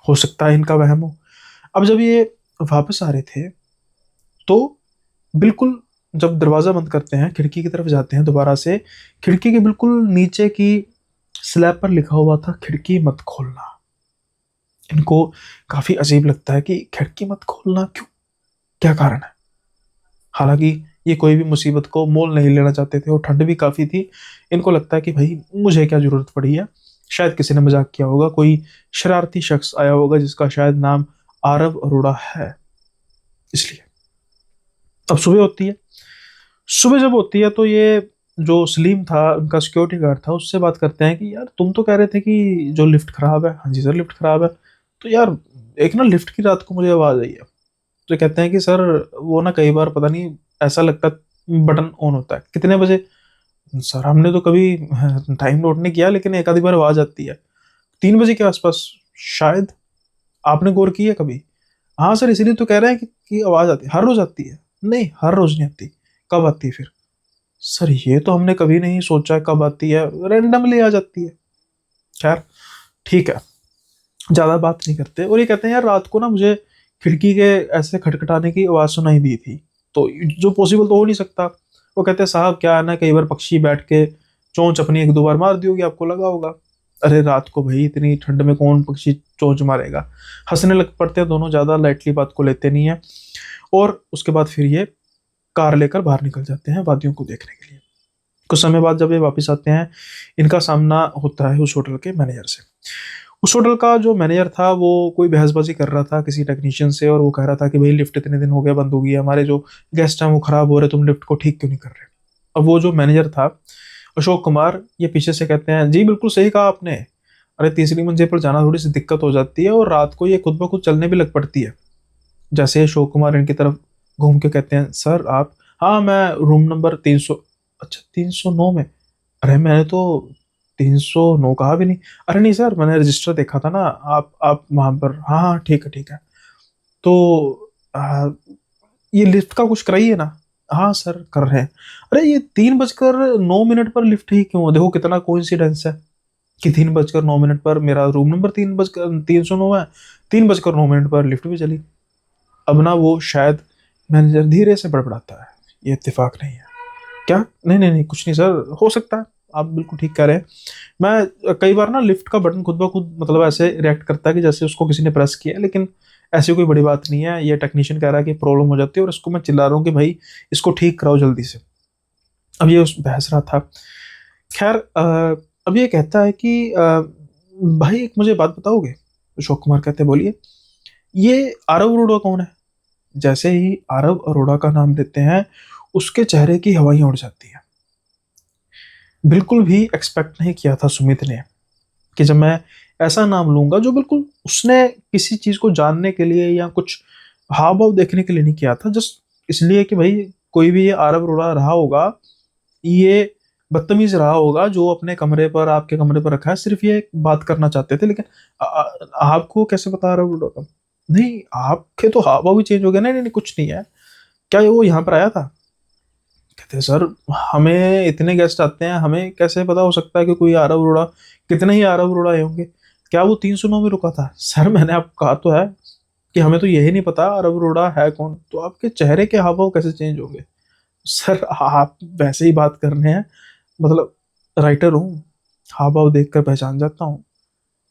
हो सकता है इनका वहम हो। अब जब ये वापस आ रहे थे तो बिल्कुल जब दरवाजा बंद करते हैं, खिड़की की तरफ जाते हैं दोबारा से, खिड़की के बिल्कुल नीचे की स्लैब पर लिखा हुआ था, खिड़की मत खोलना। इनको काफी अजीब लगता है कि खिड़की मत खोलना क्यों, क्या कारण है? हालांकि ये कोई भी मुसीबत को मोल नहीं लेना चाहते थे और ठंड भी काफी थी। इनको लगता है कि भाई मुझे क्या जरूरत पड़ी है, शायद किसी ने मजाक किया होगा, कोई शरारती शख्स आया होगा जिसका शायद नाम आरव अरोड़ा है, इसलिए। अब सुबह होती है। सुबह जब होती है तो ये जो सलीम था, उनका सिक्योरिटी गार्ड था, उससे बात करते हैं कि यार तुम तो कह रहे थे कि जो लिफ्ट खराब है। हाँ जी सर, लिफ्ट खराब है। तो यार एक ना लिफ्ट की रात को मुझे आवाज आई है। तो कहते हैं कि सर वो ना कई बार पता नहीं ऐसा लगता है बटन ऑन होता है। कितने बजे? सर हमने तो कभी टाइम नोट नहीं किया, लेकिन एक आधी बार आवाज आती है 3 बजे के आसपास शायद। आपने गौर की है कभी? हाँ सर, इसीलिए तो कह रहे हैं कि आवाज आती है। हर रोज आती है? नहीं, हर रोज नहीं आती। कब आती है फिर? सर ये तो हमने कभी नहीं सोचा कब आती है, रैंडमली आ जाती है। खैर ठीक है, ज्यादा बात नहीं करते। और ये कहते हैं यार रात को ना मुझे खिड़की के ऐसे खटखटाने की आवाज सुनाई दी थी, तो जो पॉसिबल तो हो नहीं सकता। वो कहते हैं साहब क्या है ना, कई बार पक्षी बैठ के चोंच अपनी 1-2 बार मार दी होगी, आपको लगा होगा। अरे रात को भाई इतनी ठंड में कौन पक्षी चोंच मारेगा। हंसने लग पड़ते हैं दोनों, ज्यादा लाइटली बात को लेते नहीं है। और उसके बाद फिर ये कार लेकर बाहर निकल जाते हैं वादियों को देखने के लिए। कुछ समय बाद जब ये वापस आते हैं, इनका सामना होता है उस होटल के मैनेजर से। उस होटल का जो मैनेजर था वो कोई बहसबाजी कर रहा था किसी टेक्नीशियन से, और वो कह रहा था कि भाई लिफ्ट इतने दिन हो गए बंद हो गई है, हमारे जो गेस्ट हैं वो खराब हो रहे, तुम लिफ्ट को ठीक क्यों नहीं कर रहे। अब वो जो मैनेजर था अशोक कुमार, ये पीछे से कहते हैं जी बिल्कुल सही कहा आपने, अरे तीसरी मंजिल पर जाना थोड़ी सी दिक्कत हो जाती है, और रात को ये खुद ब खुद चलने भी लग पड़ती है। जैसे अशोक कुमार इनकी तरफ घूम के कहते हैं सर आप, हाँ मैं रूम नंबर 300, अच्छा 309 में, अरे मैंने तो 309 कहा भी नहीं, अरे नहीं सर मैंने रजिस्टर देखा था ना, आप वहां पर, हाँ हाँ ठीक है ठीक है। तो ये लिफ्ट का कुछ कराइए ना। हाँ सर कर रहे हैं। अरे ये 3:09 पर लिफ्ट ही क्यों, देखो कितना कोइंसिडेंस है कि 3:09 पर मेरा रूम नंबर 309 है, 3:09 पर लिफ्ट भी चली। अब ना वो शायद मैनेजर धीरे से बड़बड़ाता है, ये इत्तेफाक नहीं है क्या, नहीं नहीं नहीं कुछ नहीं सर, हो सकता है, आप बिल्कुल ठीक कह रहे हैं। मैं कई बार ना लिफ्ट का बटन खुद ब खुद मतलब ऐसे रिएक्ट करता है कि जैसे उसको किसी ने प्रेस किया है, लेकिन ऐसी कोई बड़ी बात नहीं है, ये टेक्नीशियन कह रहा है कि प्रॉब्लम हो जाती है, और इसको मैं चिल्ला रहा हूँ कि भाई इसको ठीक कराओ जल्दी से। अब ये उस बहस रहा था। खैर अब ये कहता है कि भाई एक मुझे बात बताओगे। अशोक कुमार कहते हैं बोलिए। ये आरव अरोड़ा कौन है। जैसे ही आरव अरोड़ा का नाम लेते हैं, उसके चेहरे की हवाइयां उड़ जाती है। बिल्कुल भी एक्सपेक्ट नहीं किया था सुमित ने कि जब मैं ऐसा नाम लूंगा जो बिल्कुल उसने किसी चीज को जानने के लिए या कुछ हाव भाव देखने के लिए नहीं किया था, जस्ट इसलिए कि भाई कोई भी ये आरव अरोड़ा रहा होगा, ये बदतमीज रहा होगा जो अपने कमरे पर, आपके कमरे पर रखा है, सिर्फ ये बात करना चाहते थे। लेकिन आपको कैसे पता आरव अरोड़ा। नहीं आपके तो हाव भाव भी चेंज हो गया। नहीं नहीं नहीं, कुछ नहीं है। क्या ये वो यहाँ पर आया था। कहते हैं सर हमें इतने गेस्ट आते हैं, हमें कैसे पता हो सकता है कि कोई आरव अरोड़ा, कितने ही आरव अरोड़ा आए होंगे। क्या वो 309 में रुका था। सर मैंने आपको कहा तो है कि हमें तो यही नहीं पता आरव अरोड़ा है कौन, तो आपके चेहरे के हाव भाव कैसे चेंज होंगे। सर आप वैसे ही बात कर रहे हैं, मतलब राइटर हूँ, हाव भाव देख कर पहचान जाता हूँ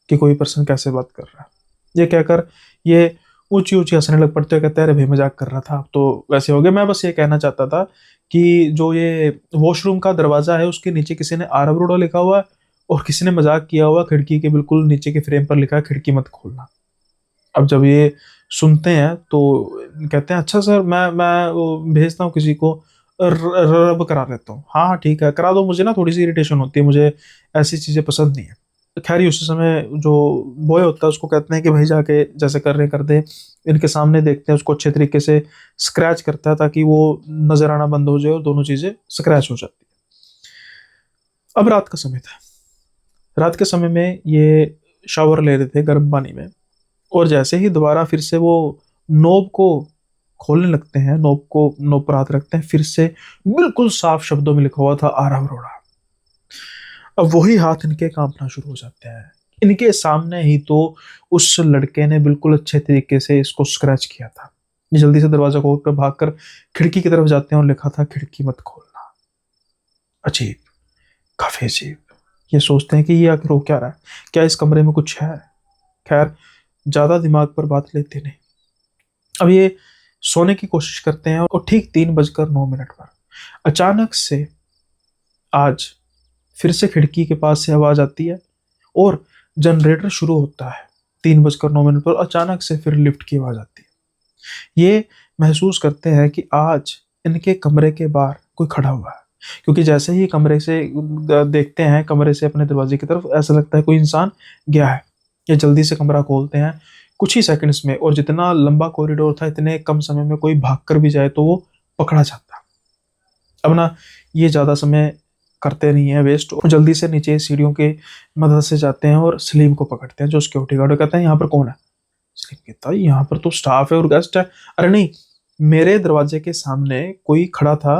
कि कोई पर्सन कैसे बात कर रहा है। ये कहकर ये ऊंची ऊंची हंसने लग पड़ते हैं, कहते हैं अरे भाई मजाक कर रहा था, अब तो वैसे हो गया। मैं बस ये कहना चाहता था कि जो ये वॉशरूम का दरवाजा है उसके नीचे किसी ने आरव रोडो लिखा हुआ है, और किसी ने मजाक किया हुआ खिड़की के बिल्कुल नीचे के फ्रेम पर लिखा है खिड़की मत खोलना। अब जब ये सुनते हैं तो कहते हैं अच्छा सर मैं वो भेजता हूँ किसी को, रब करा लेता हूँ। हाँ हाँ ठीक है करा दो, मुझे ना थोड़ी सी इरिटेशन होती है, मुझे ऐसी चीजें पसंद नहीं है। खैर ही उसी समय जो बॉय होता है उसको कहते हैं कि भाई जाके जैसे कर रहे कर दे, इनके सामने देखते हैं, उसको अच्छे तरीके से स्क्रैच करता है ताकि वो नजर आना बंद हो जाए और दोनों चीजें स्क्रैच हो जाती है। अब रात का समय था। रात के समय में ये शावर ले रहे थे गर्म पानी में, और जैसे ही दोबारा फिर से वो नोब को खोलने लगते हैं, नोब पर हाथ रखते हैं, फिर से बिल्कुल साफ शब्दों में लिखा हुआ था आरव अरोड़ा। अब वही हाथ इनके कांपना शुरू हो जाते हैं। इनके सामने ही तो उस लड़के ने बिल्कुल अच्छे तरीके से इसको स्क्रैच किया था। ये जल्दी से दरवाजा खोल कर भागकर खिड़की की तरफ जाते हैं और लिखा था खिड़की मत खोलना। अजीब, काफी अजीब। ये सोचते हैं कि ये आखिर हो क्या रहा है, क्या इस कमरे में कुछ है। खैर ज्यादा दिमाग पर बात लेते नहीं। अब ये सोने की कोशिश करते हैं, और ठीक 3:09 पर अचानक से आज फिर से खिड़की के पास से आवाज आती है और जनरेटर शुरू होता है। 3:09 पर अचानक से फिर लिफ्ट की आवाज आती है। ये महसूस करते हैं कि आज इनके कमरे के बाहर कोई खड़ा हुआ है, क्योंकि जैसे ही कमरे से देखते हैं, कमरे से अपने दरवाजे की तरफ, ऐसा लगता है कोई इंसान गया है। ये जल्दी से कमरा खोलते हैं कुछ ही सेकंड्स में, और जितना लंबा कॉरिडोर था इतने कम समय में कोई भागकर भी जाए तो वो पकड़ा जाता। अब ना ये ज्यादा समय करते नहीं है वेस्ट, और जल्दी से नीचे सीढ़ियों के मदद से जाते हैं और सलीम को पकड़ते हैं जो सिक्योरिटी गार्ड। कहते हैं यहाँ पर कौन है। सलीम कहता है यहाँ पर तो स्टाफ है और गेस्ट है। अरे नहीं, मेरे दरवाजे के सामने कोई खड़ा था,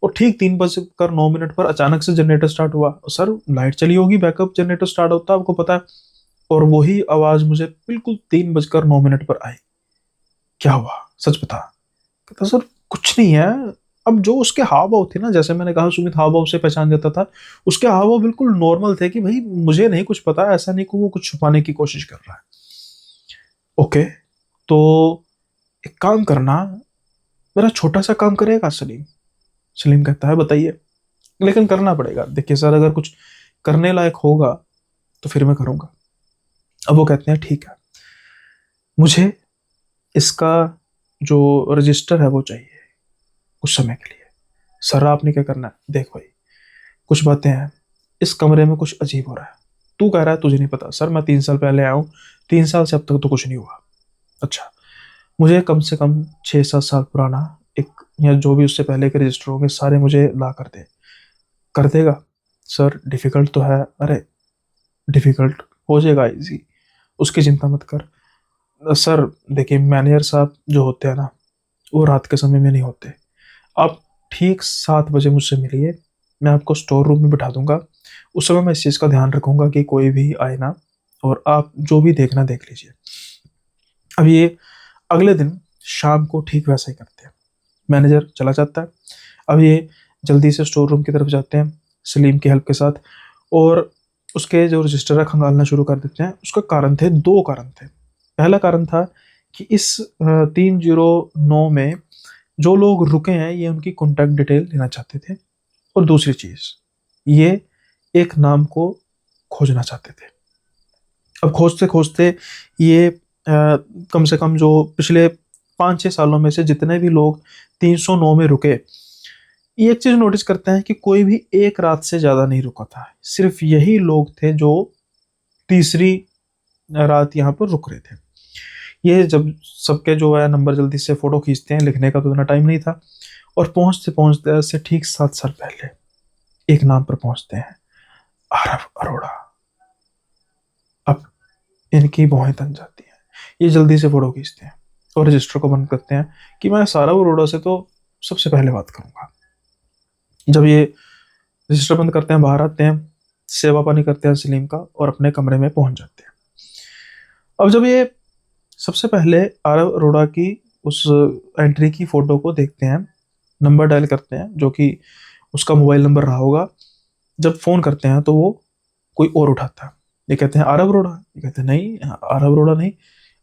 और ठीक 3:09 पर अचानक से जनरेटर स्टार्ट हुआ। सर लाइट चली होगी, बैकअप जनरेटर स्टार्ट होता है आपको पता है, और वही आवाज मुझे बिल्कुल 3:09 पर आई। क्या हुआ सच बता। कहता सर कुछ नहीं है, अब जो उसके हाव भाव थे ना, जैसे मैंने कहा सुमित हाव भाव से पहचान जाता था, उसके हाव भाव बिल्कुल नॉर्मल थे कि भाई मुझे नहीं कुछ पता, ऐसा नहीं कि वो कुछ छुपाने की कोशिश कर रहा है। ओके, तो एक काम करना, मेरा छोटा सा काम करेगा सलीम? सलीम कहता है बताइए, लेकिन करना पड़ेगा। देखिए सर, अगर कुछ करने लायक होगा तो फिर मैं करूंगा। अब वो कहते हैं ठीक है, मुझे इसका जो रजिस्टर है वो चाहिए कुछ समय के लिए। सर आपने क्या करना है? देख भाई, कुछ बातें हैं, इस कमरे में कुछ अजीब हो रहा है। तू कह रहा है तुझे नहीं पता। सर मैं 3 साल पहले आया हूँ, 3 साल से अब तक तो कुछ नहीं हुआ। अच्छा, मुझे कम से कम 6-7 साल पुराना एक, या जो भी उससे पहले के रजिस्टर होंगे सारे मुझे ला कर दे। कर देगा? सर डिफिकल्ट तो है। अरे डिफिकल्ट हो जाएगा, इजी, उसकी चिंता मत कर। सर देखिए, मैनेजर साहब जो होते हैं ना, वो रात के समय में नहीं होते। आप ठीक 7 बजे मुझसे मिलिए, मैं आपको स्टोर रूम में बिठा दूंगा। उस समय मैं इस चीज़ का ध्यान रखूंगा कि कोई भी आए ना, और आप जो भी देखना देख लीजिए। अब ये अगले दिन शाम को ठीक वैसा ही करते हैं। मैनेजर चला जाता है। अब ये जल्दी से स्टोर रूम की तरफ जाते हैं सलीम की हेल्प के साथ, और उसके जो रजिस्टर है खंगालना शुरू कर देते हैं। उसका कारण थे, 2 कारण थे। पहला कारण था कि इस 309 में जो लोग रुके हैं ये उनकी कॉन्टैक्ट डिटेल लेना चाहते थे, और दूसरी चीज, ये एक नाम को खोजना चाहते थे। अब खोजते खोजते ये कम से कम जो पिछले 5-6 सालों में से जितने भी लोग 309 में रुके, ये एक चीज नोटिस करते हैं कि कोई भी एक रात से ज्यादा नहीं रुका था। सिर्फ यही लोग थे जो तीसरी रात यहाँ पर रुक रहे थे। ये जब सबके जो है नंबर जल्दी से फोटो खींचते हैं, लिखने का तो इतना टाइम नहीं था, और पहुंचते पहुंचते ऐसे ठीक 7 साल पहले एक नाम पर पहुंचते हैं, आरव अरोड़ा। अब इनकी भौहें तन जाती हैं। ये जल्दी से फोटो खींचते हैं और रजिस्टर को बंद करते हैं कि मैं सारा अरोड़ा से तो सबसे पहले बात करूंगा। जब ये रजिस्टर बंद करते हैं, बाहर आते हैं, सेवा पानी करते हैं सलीम का, और अपने कमरे में पहुंच जाते हैं। अब जब ये सबसे पहले आरव अरोड़ा की उस एंट्री की फोटो को देखते हैं, नंबर डायल करते हैं जो कि उसका मोबाइल नंबर रहा होगा। जब फोन करते हैं तो वो कोई और उठाता है। ये कहते हैं आरव अरोड़ा? ये कहते हैं नहीं, आरव अरोड़ा नहीं।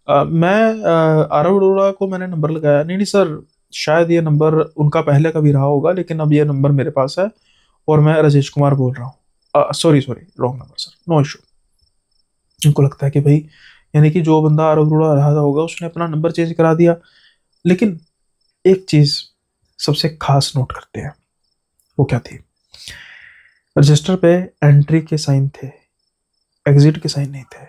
मैं आरव अरोड़ा को मैंने नंबर लगाया। नहीं नहीं सर, शायद ये नंबर उनका पहले का भी रहा होगा, लेकिन अब ये नंबर मेरे पास है और मैं राजेश कुमार बोल रहा हूँ। Sorry sorry, wrong number sir, no issue. इनको लगता है कि भाई, यानी कि जो बंदा आरव अरोड़ा रहा होगा उसने अपना नंबर चेंज करा दिया। लेकिन एक चीज सबसे खास नोट करते हैं, वो क्या थी? रजिस्टर पे एंट्री के साइन थे, एग्जिट के साइन नहीं थे।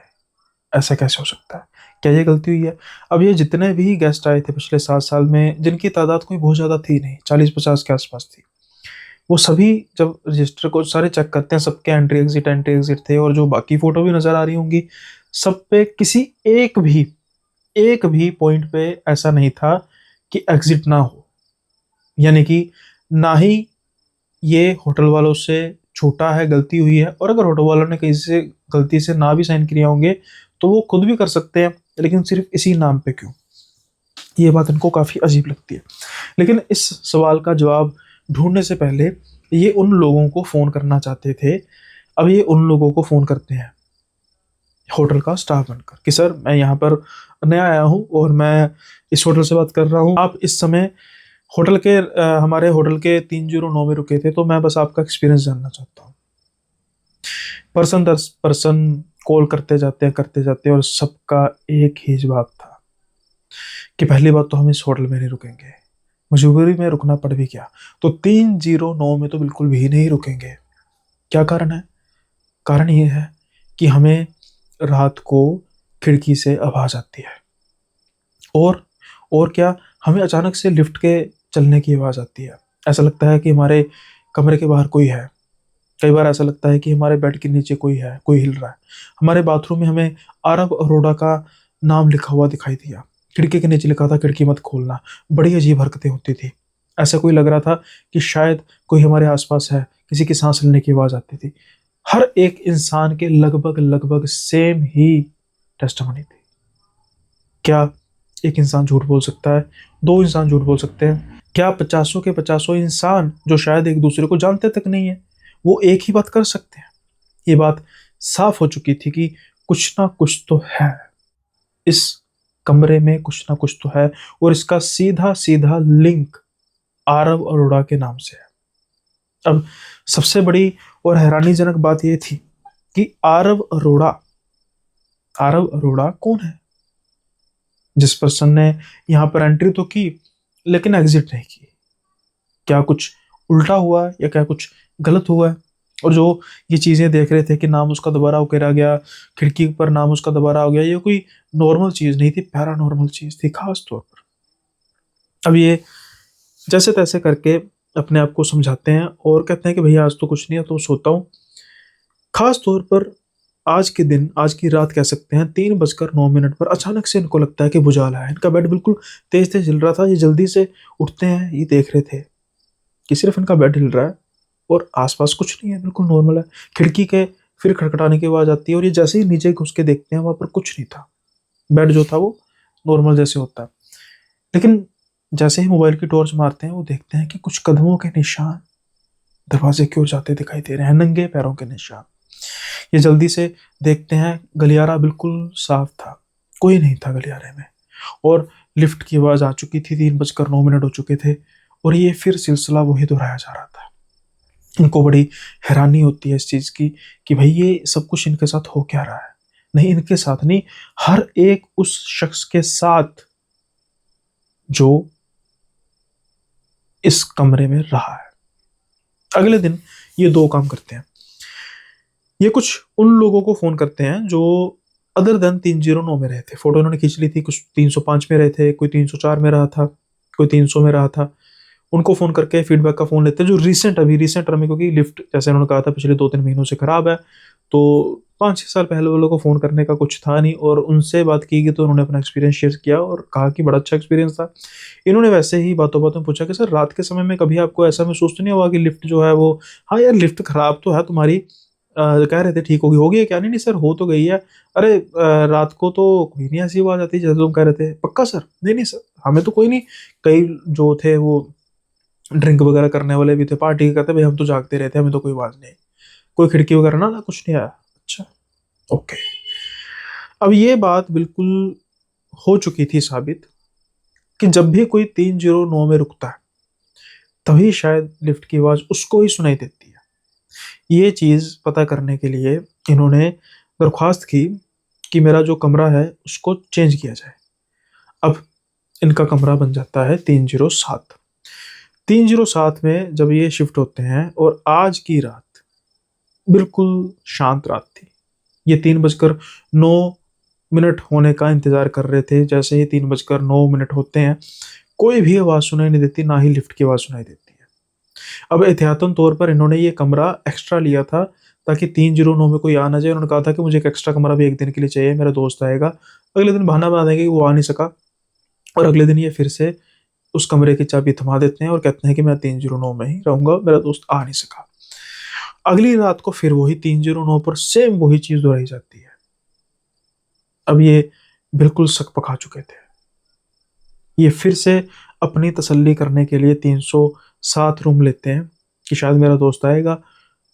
ऐसा कैसे हो सकता है? क्या ये गलती हुई है? अब ये जितने भी गेस्ट आए थे पिछले 7 साल में, जिनकी तादाद कोई बहुत ज्यादा थी नहीं, 40-50 के आसपास थी, वो सभी जब रजिस्टर को सारे चेक करते हैं, सबके एंट्री एग्जिट थे, और जो बाकी फोटो भी नजर आ रही होंगी, सब पे किसी एक भी पॉइंट पे ऐसा नहीं था कि एग्जिट ना हो। यानी कि ना ही ये होटल वालों से छूटा है, गलती हुई है, और अगर होटल वालों ने कहीं से गलती से ना भी साइन किए होंगे तो वो खुद भी कर सकते हैं, लेकिन सिर्फ इसी नाम पे क्यों? ये बात इनको काफी अजीब लगती है। लेकिन इस सवाल का जवाब ढूंढने से पहले ये उन लोगों को फोन करना चाहते थे। अब ये उन लोगों को फोन करते हैं होटल का स्टाफ बनकर कि सर मैं यहाँ पर नया आया हूँ और मैं इस होटल से बात कर रहा हूँ। आप इस समय होटल के हमारे होटल के 309 में रुके थे, तो मैं बस आपका एक्सपीरियंस जानना चाहता हूँ। पर्सन दर पर्सन कॉल करते जाते हैं, और सबका एक ही जवाब था कि पहली बात तो हम इस होटल में नहीं रुकेंगे, मजबूरी में रुकना पड़ भी गया तो 309 में तो बिल्कुल भी नहीं रुकेंगे। क्या कारण है? कारण ये है कि हमें रात को खिड़की से आवाज आती है, और क्या, हमें अचानक से लिफ्ट के चलने की आवाज आती है। ऐसा लगता है कि हमारे कमरे के बाहर कोई है। कई बार ऐसा लगता है कि हमारे बेड के नीचे कोई है, कोई हिल रहा है। हमारे बाथरूम में हमें आरव अरोड़ा का नाम लिखा हुआ दिखाई दिया, खिड़की के नीचे लिखा था खिड़की मत खोलना। बड़ी अजीब हरकतें होती थी। ऐसा कोई लग रहा था कि शायद कोई हमारे आसपास है, किसी की सांस लेने की आवाज आती थी। हर एक इंसान के लगभग लगभग सेम ही टेस्टमनी थी। क्या एक इंसान झूठ बोल सकता है? 2 इंसान झूठ बोल सकते हैं? क्या पचासों के पचासों इंसान जो शायद एक दूसरे को जानते तक नहीं है, वो एक ही बात कर सकते हैं? ये बात साफ हो चुकी थी कि कुछ ना कुछ तो है इस कमरे में, कुछ ना कुछ तो है। और इसका सीधा सीधा लिंक आरव अरोड़ा के नाम से है। अब सबसे बड़ी और हैरानीजनक बात यह थी कि आरव अरोड़ा कौन है? जिस पर्सन ने यहां पर एंट्री तो की लेकिन एग्जिट नहीं की। क्या कुछ उल्टा हुआ है या क्या कुछ गलत हुआ है? और जो ये चीजें देख रहे थे कि नाम उसका दोबारा उकेरा गया, खिड़की पर नाम उसका दोबारा हो गया, ये कोई नॉर्मल चीज नहीं थी, पैरानॉर्मल चीज थी खास तौर पर। अब ये जैसे तैसे करके अपने आप को समझाते हैं और कहते हैं कि भैया आज तो कुछ नहीं है, तो सोता हूँ। खास तौर पर आज के दिन, आज की रात कह सकते हैं, 3:09 पर अचानक से इनको लगता है कि बुझाला है। इनका बेड बिल्कुल तेज तेज हिल रहा था। ये जल्दी से उठते हैं, ये देख रहे थे कि सिर्फ इनका बेड हिल रहा है और आसपास कुछ नहीं है, बिल्कुल नॉर्मल है। खिड़की के फिर खड़खड़ाने की आवाज आती है और ये जैसे ही नीचे घुस के देखते हैं, वहां पर कुछ नहीं था। बेड जो था वो नॉर्मल जैसे होता है, लेकिन जैसे ही मोबाइल की टॉर्च मारते हैं, वो देखते हैं कि कुछ कदमों के निशान दरवाजे की ओर जाते दिखाई दे रहे हैं, नंगे पैरों के निशान। ये जल्दी से देखते हैं, गलियारा बिल्कुल साफ था, कोई नहीं था गलियारे में। और लिफ्ट की आवाज आ चुकी थी, 3:09 हो चुके थे और ये फिर सिलसिला वही दोहराया जा रहा था। इनको बड़ी हैरानी होती है इस चीज की कि भाई ये सब कुछ इनके साथ हो क्या रहा है। नहीं, इनके साथ नहीं, हर एक उस शख्स के साथ जो इस कमरे में रहा है। अगले दिन ये दो काम करते हैं। ये कुछ उन लोगों को फोन करते हैं जो अदर देन 309 में रहे थे। फोटो इन्होंने खींच ली थी, कुछ 305 में रहे थे, कोई 304 में रहा था, कोई 300 में रहा था। उनको फोन करके फीडबैक का फोन लेते हैं, जो रिसेंट टर्म में, क्योंकि लिफ्ट जैसे उन्होंने कहा था पिछले 2-3 महीनों से खराब है, तो 5-6 साल पहले वो लोगों को फोन करने का कुछ था नहीं। और उनसे बात की गई तो उन्होंने अपना एक्सपीरियंस शेयर किया और कहा कि बड़ा अच्छा एक्सपीरियंस था। इन्होंने वैसे ही बातों बातों में पूछा कि सर रात के समय में कभी आपको ऐसा महसूस तो नहीं हुआ कि लिफ्ट जो है वो, हाँ यार लिफ्ट खराब तो है तुम्हारी, कह रहे थे ठीक होगी है क्या? नहीं नहीं सर, हो तो गई है। अरे रात को तो कोई नहीं ऐसी आवाज आती जैसे तुम कह रहे थे, पक्का सर? नहीं नहीं सर, हमें तो कोई नहीं। कई जो थे वो ड्रिंक वगैरह करने वाले भी थे, पार्टी के, कहते भाई हम तो जागते रहते हैं, हमें तो कोई आवाज नहीं, कोई खिड़की वगैरह ना ना कुछ नहीं आया। अच्छा, ओके। अब ये बात बिल्कुल हो चुकी थी साबित कि जब भी कोई 309 में रुकता है, तभी शायद लिफ्ट की आवाज उसको ही सुनाई देती है। ये चीज पता करने के लिए इन्होंने दरख्वास्त की कि मेरा जो कमरा है उसको चेंज किया जाए। अब इनका कमरा बन जाता है 307। 307 में जब ये शिफ्ट होते हैं, और आज की रात बिल्कुल शांत रात थी। ये 3:09 होने का इंतजार कर रहे थे। जैसे ही 3:09 होते हैं, कोई भी आवाज सुनाई नहीं देती, ना ही लिफ्ट की आवाज सुनाई देती है। अब एहतियातन तौर पर इन्होंने ये कमरा एक्स्ट्रा लिया था ताकि 309 में कोई आ ना जाए। उन्होंने कहा था कि मुझे एक एक्स्ट्रा कमरा भी एक दिन के लिए चाहिए, मेरा दोस्त आएगा। अगले दिन बहाना बना देंगे कि वो आ नहीं सका, और अगले दिन ये फिर से उस कमरे की चाबी थमा देते हैं और कहते हैं कि मैं 309 में ही रहूंगा, मेरा दोस्त आ नहीं सका। अगली रात को फिर वही 309 पर सेम वही चीज दोहराई जाती है। अब ये बिल्कुल शक पका चुके थे। ये फिर से अपनी तसल्ली करने के लिए 307 रूम लेते हैं कि शायद मेरा दोस्त आएगा।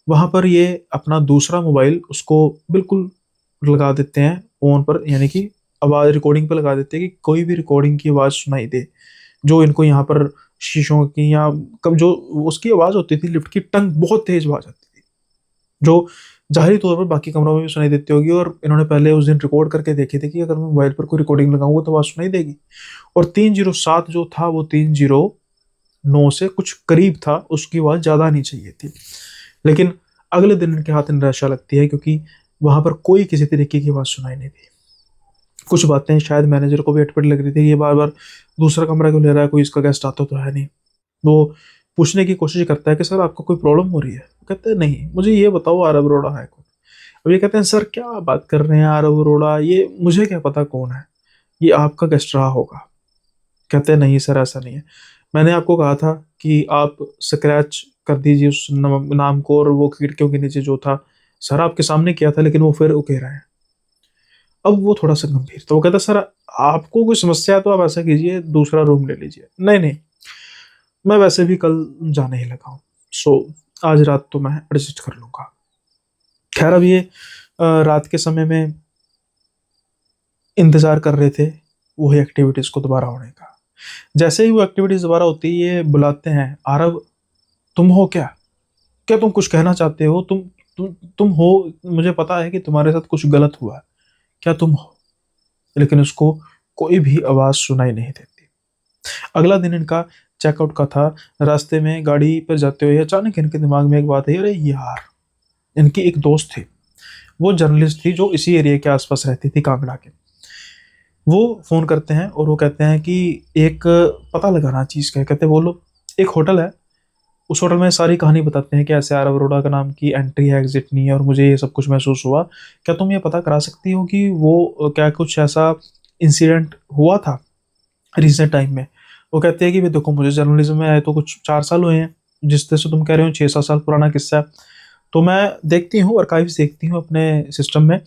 वहां पर ये अपना दूसरा मोबाइल उसको बिल्कुल लगा देते हैं फोन पर, यानी कि आवाज रिकॉर्डिंग पर लगा देते हैं कि कोई भी रिकॉर्डिंग की आवाज सुनाई दे, जो इनको यहाँ पर शीशों की या कब जो उसकी आवाज होती थी, लिफ्ट की टंग बहुत तेज आवाज आती थी, जो जाहिरी तौर पर बाकी कमरों में भी सुनाई देती होगी। और इन्होंने पहले उस दिन रिकॉर्ड करके देखी थी कि अगर मैं मोबाइल पर कोई रिकॉर्डिंग लगाऊंगा तो आवाज सुनाई देगी। और 307 जो था वो 309 से कुछ करीब था, उसकी आवाज ज्यादा आनी चाहिए थी। लेकिन अगले दिन इनके हाथ निराशा लगती है, क्योंकि वहां पर कोई किसी तरीके की आवाज सुनाई नहीं दी। कुछ बातें शायद मैनेजर को भी अटपट लग रही थी, ये बार बार दूसरा कमरा क्यों ले रहा है, कोई इसका गेस्ट आता तो है नहीं। वो पूछने की कोशिश करता है कि सर आपको कोई प्रॉब्लम हो रही है? कहते हैं नहीं, मुझे ये बताओ आरव अरोड़ा है कौन? अब ये कहते हैं सर क्या बात कर रहे हैं आरव अरोड़ा, ये मुझे क्या पता कौन है, ये आपका गेस्ट रहा होगा। कहते हैं नहीं सर ऐसा नहीं है, मैंने आपको कहा था कि आप स्क्रैच कर दीजिए उस नाम को, और वो खिड़कियों के नीचे जो था सर आपके सामने किया था, लेकिन वो फिर उके रहे हैं। अब वो थोड़ा सा गंभीर, तो वो कहता सर आपको कोई समस्या है तो आप ऐसा कीजिए दूसरा रूम ले लीजिए। नहीं नहीं, मैं वैसे भी कल जाने ही लगा हूँ, सो आज रात तो मैं एडजस्ट कर लूंगा। खैर अब ये रात के समय में इंतजार कर रहे थे वही एक्टिविटीज को दोबारा होने का। जैसे ही वो एक्टिविटीज दोबारा होती है ये बुलाते हैं, आरव तुम हो क्या? क्या तुम कुछ कहना चाहते हो? तुम हो, मुझे पता है कि तुम्हारे साथ कुछ गलत हुआ है, क्या तुम हो? लेकिन उसको कोई भी आवाज सुनाई नहीं देती। अगला दिन इनका चेकआउट का था। रास्ते में गाड़ी पर जाते हुए अचानक इनके दिमाग में एक बात आई, अरे यार, इनकी एक दोस्त थी, वो जर्नलिस्ट थी जो इसी एरिया के आसपास रहती थी, कांगड़ा के। वो फोन करते हैं और वो कहते हैं कि एक पता लगाना चीज का है। कहते हैं बोलो। एक होटल है, उस होटल में सारी कहानी बताते हैं कि ऐसे आरव अरोड़ा का नाम की एंट्री है, एग्जिट नहीं है, और मुझे ये सब कुछ महसूस हुआ। क्या तुम ये पता करा सकती हो कि वो क्या कुछ ऐसा इंसिडेंट हुआ था रिसेंट टाइम में? वो कहते हैं कि भाई देखो, मुझे जर्नलिज्म में आए तो कुछ 4 साल हुए हैं, जिस तरह से तुम कह रहे हो 6-7 साल पुराना किस्सा है। तो मैं देखती हूँ, आर्काइव्स देखती हूँ अपने सिस्टम में,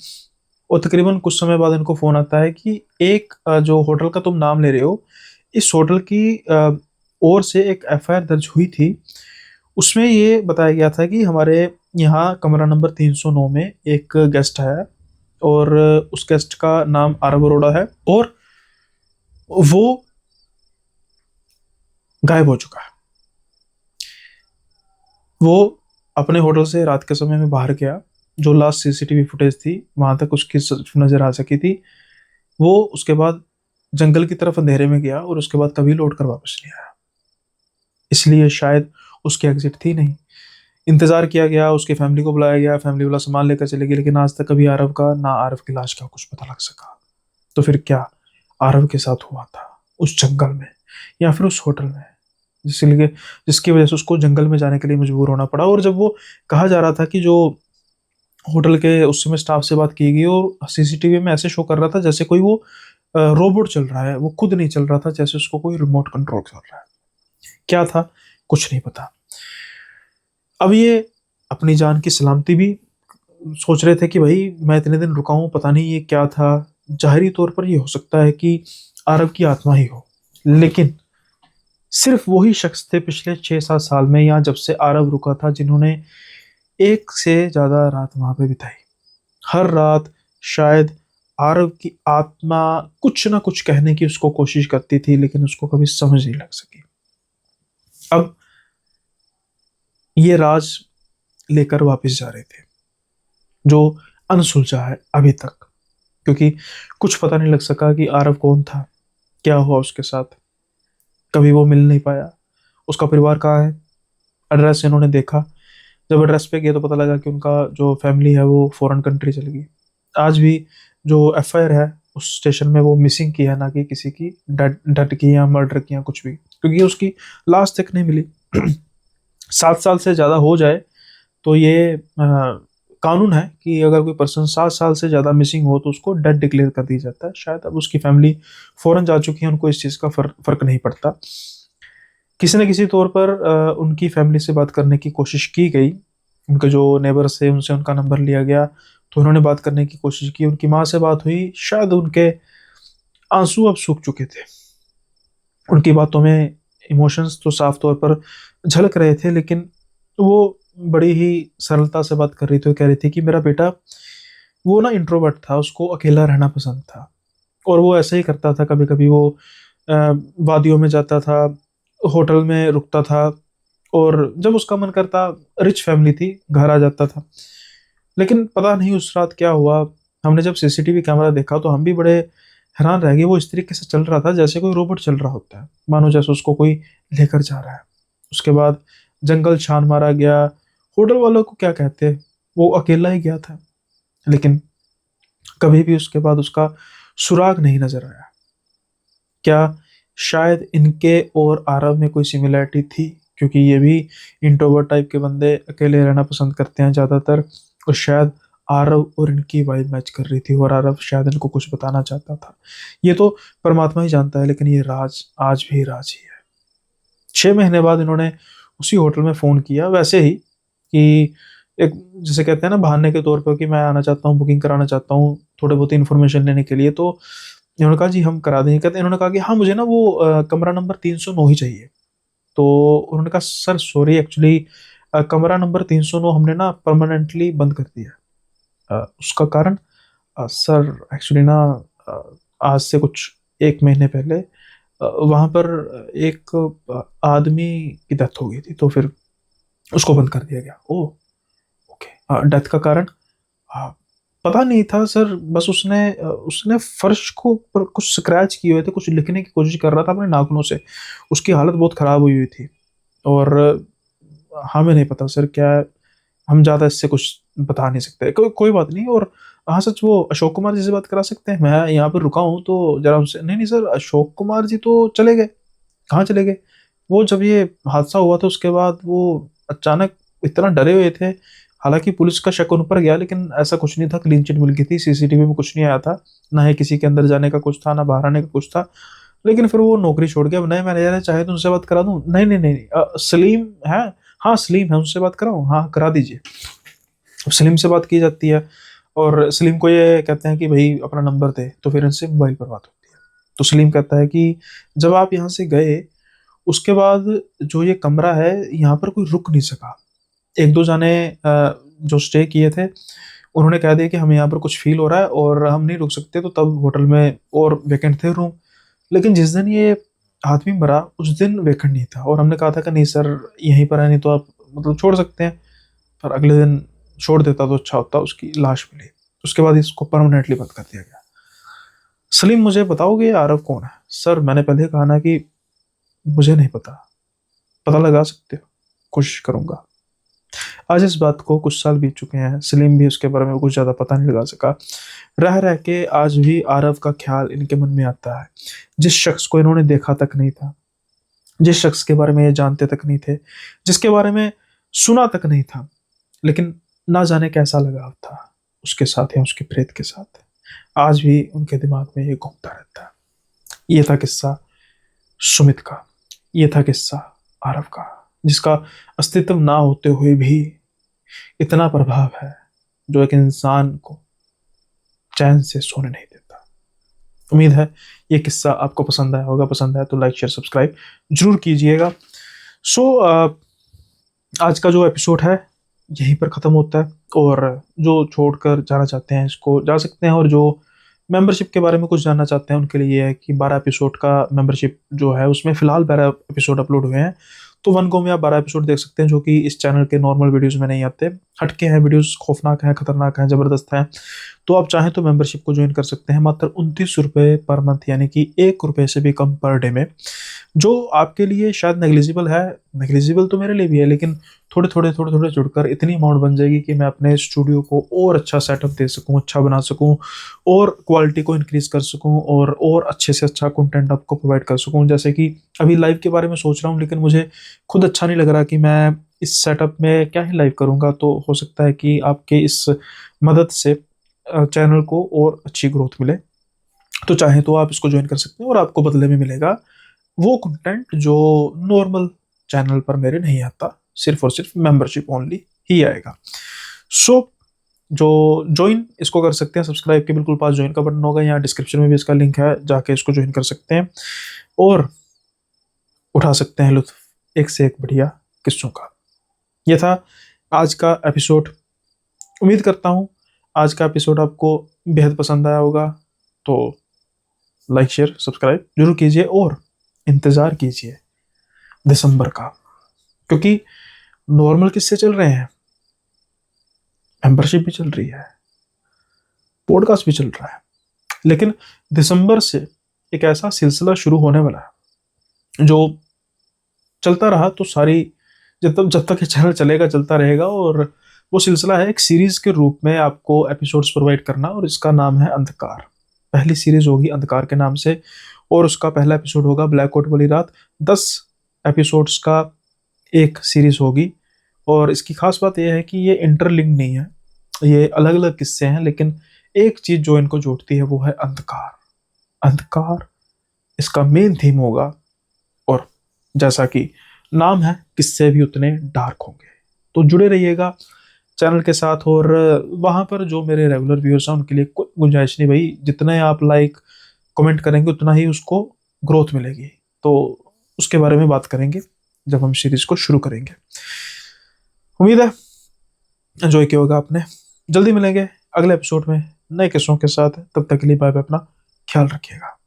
और तकरीबन कुछ समय बाद इनको फोन आता है कि एक जो होटल का तुम नाम ले रहे हो, इस होटल की ओर से एक एफआईआर दर्ज हुई थी। उसमें ये बताया गया था कि हमारे यहाँ कमरा नंबर 309 में एक गेस्ट है, और उस गेस्ट का नाम आरव अरोड़ा है, और वो गायब हो चुका है। वो अपने होटल से रात के समय में बाहर गया। जो लास्ट सीसीटीवी फुटेज थी वहां तक उसकी सिर्फ नजर आ सकी थी। वो उसके बाद जंगल की तरफ अंधेरे में गया और उसके बाद कभी लौट कर वापस नहीं आया। इसलिए शायद उसकी एग्जिट थी नहीं। इंतजार किया गया, उसकी फैमिली को बुलाया गया, फैमिली वाला सामान लेकर चले गए, लेकिन आज तक कभी आरव का ना आरव की लाश का कुछ पता लग सका। तो फिर क्या आरव के साथ हुआ था उस जंगल में, या फिर उस होटल में, जिसके जिसकी वजह से उसको जंगल में जाने के लिए मजबूर होना पड़ा? और जब वो कहा जा रहा था कि जो होटल के उस समय स्टाफ से बात की गई, और सीसीटीवी में ऐसे शो कर रहा था जैसे कोई वो रोबोट चल रहा है, वो खुद नहीं चल रहा था, जैसे उसको कोई रिमोट कंट्रोल कर रहा है। क्या था कुछ नहीं पता। अब ये अपनी जान की सलामती भी सोच रहे थे कि भाई मैं इतने दिन रुका हूं, पता नहीं ये क्या था। जाहिरी तौर पर ये हो सकता है कि आरव की आत्मा ही हो, लेकिन सिर्फ वही शख्स थे पिछले 6-7 साल में, या जब से आरव रुका था, जिन्होंने एक से ज्यादा रात वहां पे बिताई। हर रात शायद आरव की आत्मा कुछ ना कुछ कहने की उसको कोशिश करती थी, लेकिन उसको कभी समझ नहीं लग सकी। अब ये राज लेकर वापस जा रहे थे, जो अनसुलझा है अभी तक, क्योंकि कुछ पता नहीं लग सका कि आरव कौन था, क्या हुआ उसके साथ। कभी वो मिल नहीं पाया। उसका परिवार कहाँ है? एड्रेस इन्होंने देखा, जब एड्रेस पे गए तो पता लगा कि उनका जो फैमिली है वो फॉरेन कंट्री चली गई। आज भी जो एफआईआर है उस स्टेशन में वो मिसिंग की है, ना कि किसी की डेड की या मर्डर की या कुछ भी, क्योंकि उसकी लाश तक नहीं मिली। 7 साल से ज़्यादा हो जाए तो ये कानून है कि अगर कोई पर्सन 7 साल से ज़्यादा मिसिंग हो तो उसको डेड डिक्लेयर कर दिया जाता है। शायद अब उसकी फैमिली फॉरेन जा चुकी है, उनको इस चीज़ का फर्क नहीं पड़ता। किसी न किसी तौर पर उनकी फैमिली से बात करने की कोशिश की गई। उनके जो नेबर्स थे उनसे उनका नंबर लिया गया, तो उन्होंने बात करने की कोशिश की। उनकी माँ से बात हुई, शायद उनके आंसू अब सूख चुके थे। उनकी बातों में इमोशंस तो साफ तौर पर झलक रहे थे, लेकिन वो बड़ी ही सरलता से बात कर रही थी। वो कह रही थी कि मेरा बेटा वो ना इंट्रोवर्ट था, उसको अकेला रहना पसंद था, और वो ऐसे ही करता था। कभी कभी वो वादियों में जाता था, होटल में रुकता था, और जब उसका मन करता, रिच फैमिली थी, घर आ जाता था। लेकिन पता नहीं उस रात क्या हुआ। हमने जब सीसीटीवी कैमरा देखा तो हम भी बड़े हैरान रह गए। वो इस तरीके से चल रहा था जैसे कोई रोबोट चल रहा होता है, मानो जैसे उसको कोई लेकर जा रहा है। उसके बाद जंगल छान मारा गया। होटल वालों को क्या कहते, वो अकेला ही गया था, लेकिन कभी भी उसके बाद उसका सुराग नहीं नजर आया। क्या शायद इनके और आरव में कोई सिमिलैरिटी थी, क्योंकि ये भी इंट्रोवर्ट टाइप के बंदे अकेले रहना पसंद करते हैं ज़्यादातर, और शायद आरव और इनकी वाइब मैच कर रही थी, और आरव शायद इनको कुछ बताना चाहता था। ये तो परमात्मा ही जानता है, लेकिन ये राज आज भी राज ही है। 6 महीने बाद इन्होंने उसी होटल में फ़ोन किया, वैसे ही कि एक जैसे कहते हैं ना बहाने के तौर पर, कि मैं आना चाहता हूँ, बुकिंग कराना चाहता हूँ थोड़े बहुत इन्फॉर्मेशन लेने के लिए। तो इन्होंने कहा जी हम करा देंगे। कहते इन्होंने कहा कि हाँ मुझे ना वो कमरा नंबर 309 ही चाहिए। तो उन्होंने कहा सर सॉरी एक्चुअली कमरा नंबर 309 हमने ना परमानेंटली बंद कर दिया। उसका कारण सर एक्चुअली ना अ, आज से कुछ 1 महीने पहले वहाँ पर एक आदमी की डेथ हो गई थी, तो फिर उसको बंद कर दिया गया। Oh okay. डेथ का कारण हाँ, पता नहीं था सर, बस उसने फर्श को पर कुछ स्क्रैच किए हुए थे, कुछ लिखने की कोशिश कर रहा था अपने नाखूनों से। उसकी हालत बहुत खराब हुई हुई थी। और हमें नहीं पता सर क्या है, हम ज्यादा इससे कुछ बता नहीं सकते। कोई बात नहीं। और हाँ सच, वो अशोक कुमार जी से बात करा सकते हैं? मैं यहाँ पर रुका हूँ तो जरा उनसे। नहीं नहीं सर, अशोक कुमार जी तो चले गए। कहाँ चले गए? वो जब ये हादसा हुआ था उसके बाद वो अचानक इतना डरे हुए थे। हालांकि पुलिस का शक उन पर गया, लेकिन ऐसा कुछ नहीं था, क्लीन चिट मिल गई थी, सीसीटीवी में कुछ नहीं आया था, ना ही किसी के अंदर जाने का कुछ था, ना बाहर आने का कुछ था। लेकिन फिर वो नौकरी छोड़ गया। अब नए मैनेजर है, चाहे तो उनसे बात करा दूं? नहीं नहीं नहीं नहीं, सलीम है। हाँ सलीम है, उनसे बात कराऊं? हाँ करा दीजिए। अब सलीम से बात की जाती है और सलीम को ये कहते हैं कि भाई अपना नंबर दे, तो फिर इनसे मोबाइल पर बात होती है। तो सलीम कहता है कि जब आप यहाँ से गए उसके बाद जो ये कमरा है यहाँ पर कोई रुक नहीं सका। एक दो जाने जो स्टे किए थे उन्होंने कह दिया कि हमें यहाँ पर कुछ फील हो रहा है और हम नहीं रुक सकते, तो तब होटल में और वेकेंट थे रूम। लेकिन जिस दिन ये आदमी मरा उस दिन वेकेंट नहीं था, और हमने कहा था कि नहीं सर यहीं पर है, नहीं तो आप मतलब छोड़ सकते हैं। पर अगले दिन छोड़ देता तो अच्छा होता, उसकी लाश मिली। उसके बाद इसको परमानेंटली बंद कर दिया गया। सलीम मुझे बताओगे ये आरव कौन है? सर मैंने पहले कहा ना कि मुझे नहीं पता। पता लगा सकते हो? कोशिश करूंगा। आज इस बात को कुछ साल बीत चुके हैं, सलीम भी उसके बारे में कुछ ज्यादा पता नहीं लगा सका। रह रह के आज भी आरव का ख्याल इनके मन में आता है, जिस शख्स को इन्होंने देखा तक नहीं था, जिस शख्स के बारे में ये जानते तक नहीं थे, जिसके बारे में सुना तक नहीं था, लेकिन ना जाने कैसा लगाव था उसके साथ या उसके प्रेत के साथ। आज भी उनके दिमाग में ये घूमता रहता है। ये था किस्सा सुमित का, ये था किस्सा आरव का, जिसका अस्तित्व ना होते हुए भी इतना प्रभाव है जो एक इंसान को चैन से सोने नहीं देता। उम्मीद है ये किस्सा आपको पसंद आया होगा। पसंद आया तो लाइक शेयर सब्सक्राइब जरूर कीजिएगा। सो आज का जो एपिसोड है यहीं पर ख़त्म होता है, और जो छोड़कर जाना चाहते हैं इसको जा सकते हैं, और जो मेंबरशिप के बारे में कुछ जानना चाहते हैं उनके लिए ये है कि 12 एपिसोड का मेंबरशिप जो है उसमें फ़िलहाल 12 एपिसोड अपलोड हुए हैं। तो वन गो में आप 12 एपिसोड देख सकते हैं, जो कि इस चैनल के नॉर्मल वीडियोस में नहीं आते। हटके हैं वीडियोस, खौफनाक हैं, खतरनाक हैं, ज़बरदस्त हैं। तो आप चाहें तो मेंबरशिप को ज्वाइन कर सकते हैं मात्र 29 रुपये पर मंथ, यानी कि 1 रुपये से भी कम पर डे में, जो आपके लिए शायद नेग्लिजिबल है। नेग्लिजिबल तो मेरे लिए भी है, लेकिन थोड़े थोड़े जुड़कर इतनी अमाउंट बन जाएगी कि मैं अपने स्टूडियो को और अच्छा सेटअप दे सकूं, अच्छा बना सकूं, और क्वालिटी को इंक्रीज कर सकूं, और अच्छे से अच्छा कंटेंट आपको प्रोवाइड कर सकूं। जैसे कि अभी लाइव के बारे में सोच रहा हूं, लेकिन मुझे खुद अच्छा नहीं लग रहा कि मैं इस सेटअप में क्या ही लाइव करूंगा। तो हो सकता है कि आपके इस मदद से चैनल को और अच्छी ग्रोथ मिले। तो चाहे तो आप इसको ज्वाइन कर सकते हैं, और आपको बदले में मिलेगा वो कंटेंट जो नॉर्मल चैनल पर मेरे नहीं आता, सिर्फ और सिर्फ मेंबरशिप ओनली ही आएगा। सो जो ज्वाइन इसको कर सकते हैं, सब्सक्राइब के बिल्कुल पास ज्वाइन का बटन होगा, यहाँ डिस्क्रिप्शन में भी इसका लिंक है, जाके इसको ज्वाइन कर सकते हैं और उठा सकते हैं लुत्फ एक से एक बढ़िया किस्सों का। यह था आज का एपिसोड। उम्मीद करता हूँ आज का एपिसोड आपको बेहद पसंद आया होगा। तो लाइक शेयर सब्सक्राइब जरूर कीजिए, और इंतज़ार कीजिए दिसंबर का, क्योंकि नॉर्मल किस्से चल रहे हैं, मेंबरशिप भी चल रही है, पॉडकास्ट भी चल रहा है, लेकिन दिसंबर से एक ऐसा सिलसिला शुरू होने वाला है जो चलता रहा तो सारी, जब तक ये चैनल चलेगा चलता रहेगा। और वो सिलसिला है एक सीरीज के रूप में आपको एपिसोड्स प्रोवाइड करना, और इसका नाम है अंधकार। पहली सीरीज होगी अंधकार के नाम से, और उसका पहला एपिसोड होगा ब्लैकआउट वाली रात। 10 एपिसोड्स का एक सीरीज होगी, और इसकी खास बात यह है कि ये इंटरलिंक नहीं है, ये अलग अलग किस्से हैं, लेकिन एक चीज जो इनको जोड़ती है वो है अंधकार। अंधकार इसका मेन थीम होगा, और जैसा कि नाम है किस्से भी उतने डार्क होंगे। तो जुड़े रहिएगा चैनल के साथ, और वहाँ पर जो मेरे रेगुलर व्यूअर्स हैं उनके लिए कोई गुंजाइश नहीं भाई, जितने आप लाइक कमेंट करेंगे उतना ही उसको ग्रोथ मिलेगी। तो उसके बारे में बात करेंगे। जब हम सीरीज को शुरू करेंगे। उम्मीद है एंजॉय किया होगा आपने। जल्दी मिलेंगे अगले एपिसोड में नए किस्सों के साथ। तब तक के लिए बाय बाय, अपना ख्याल रखिएगा।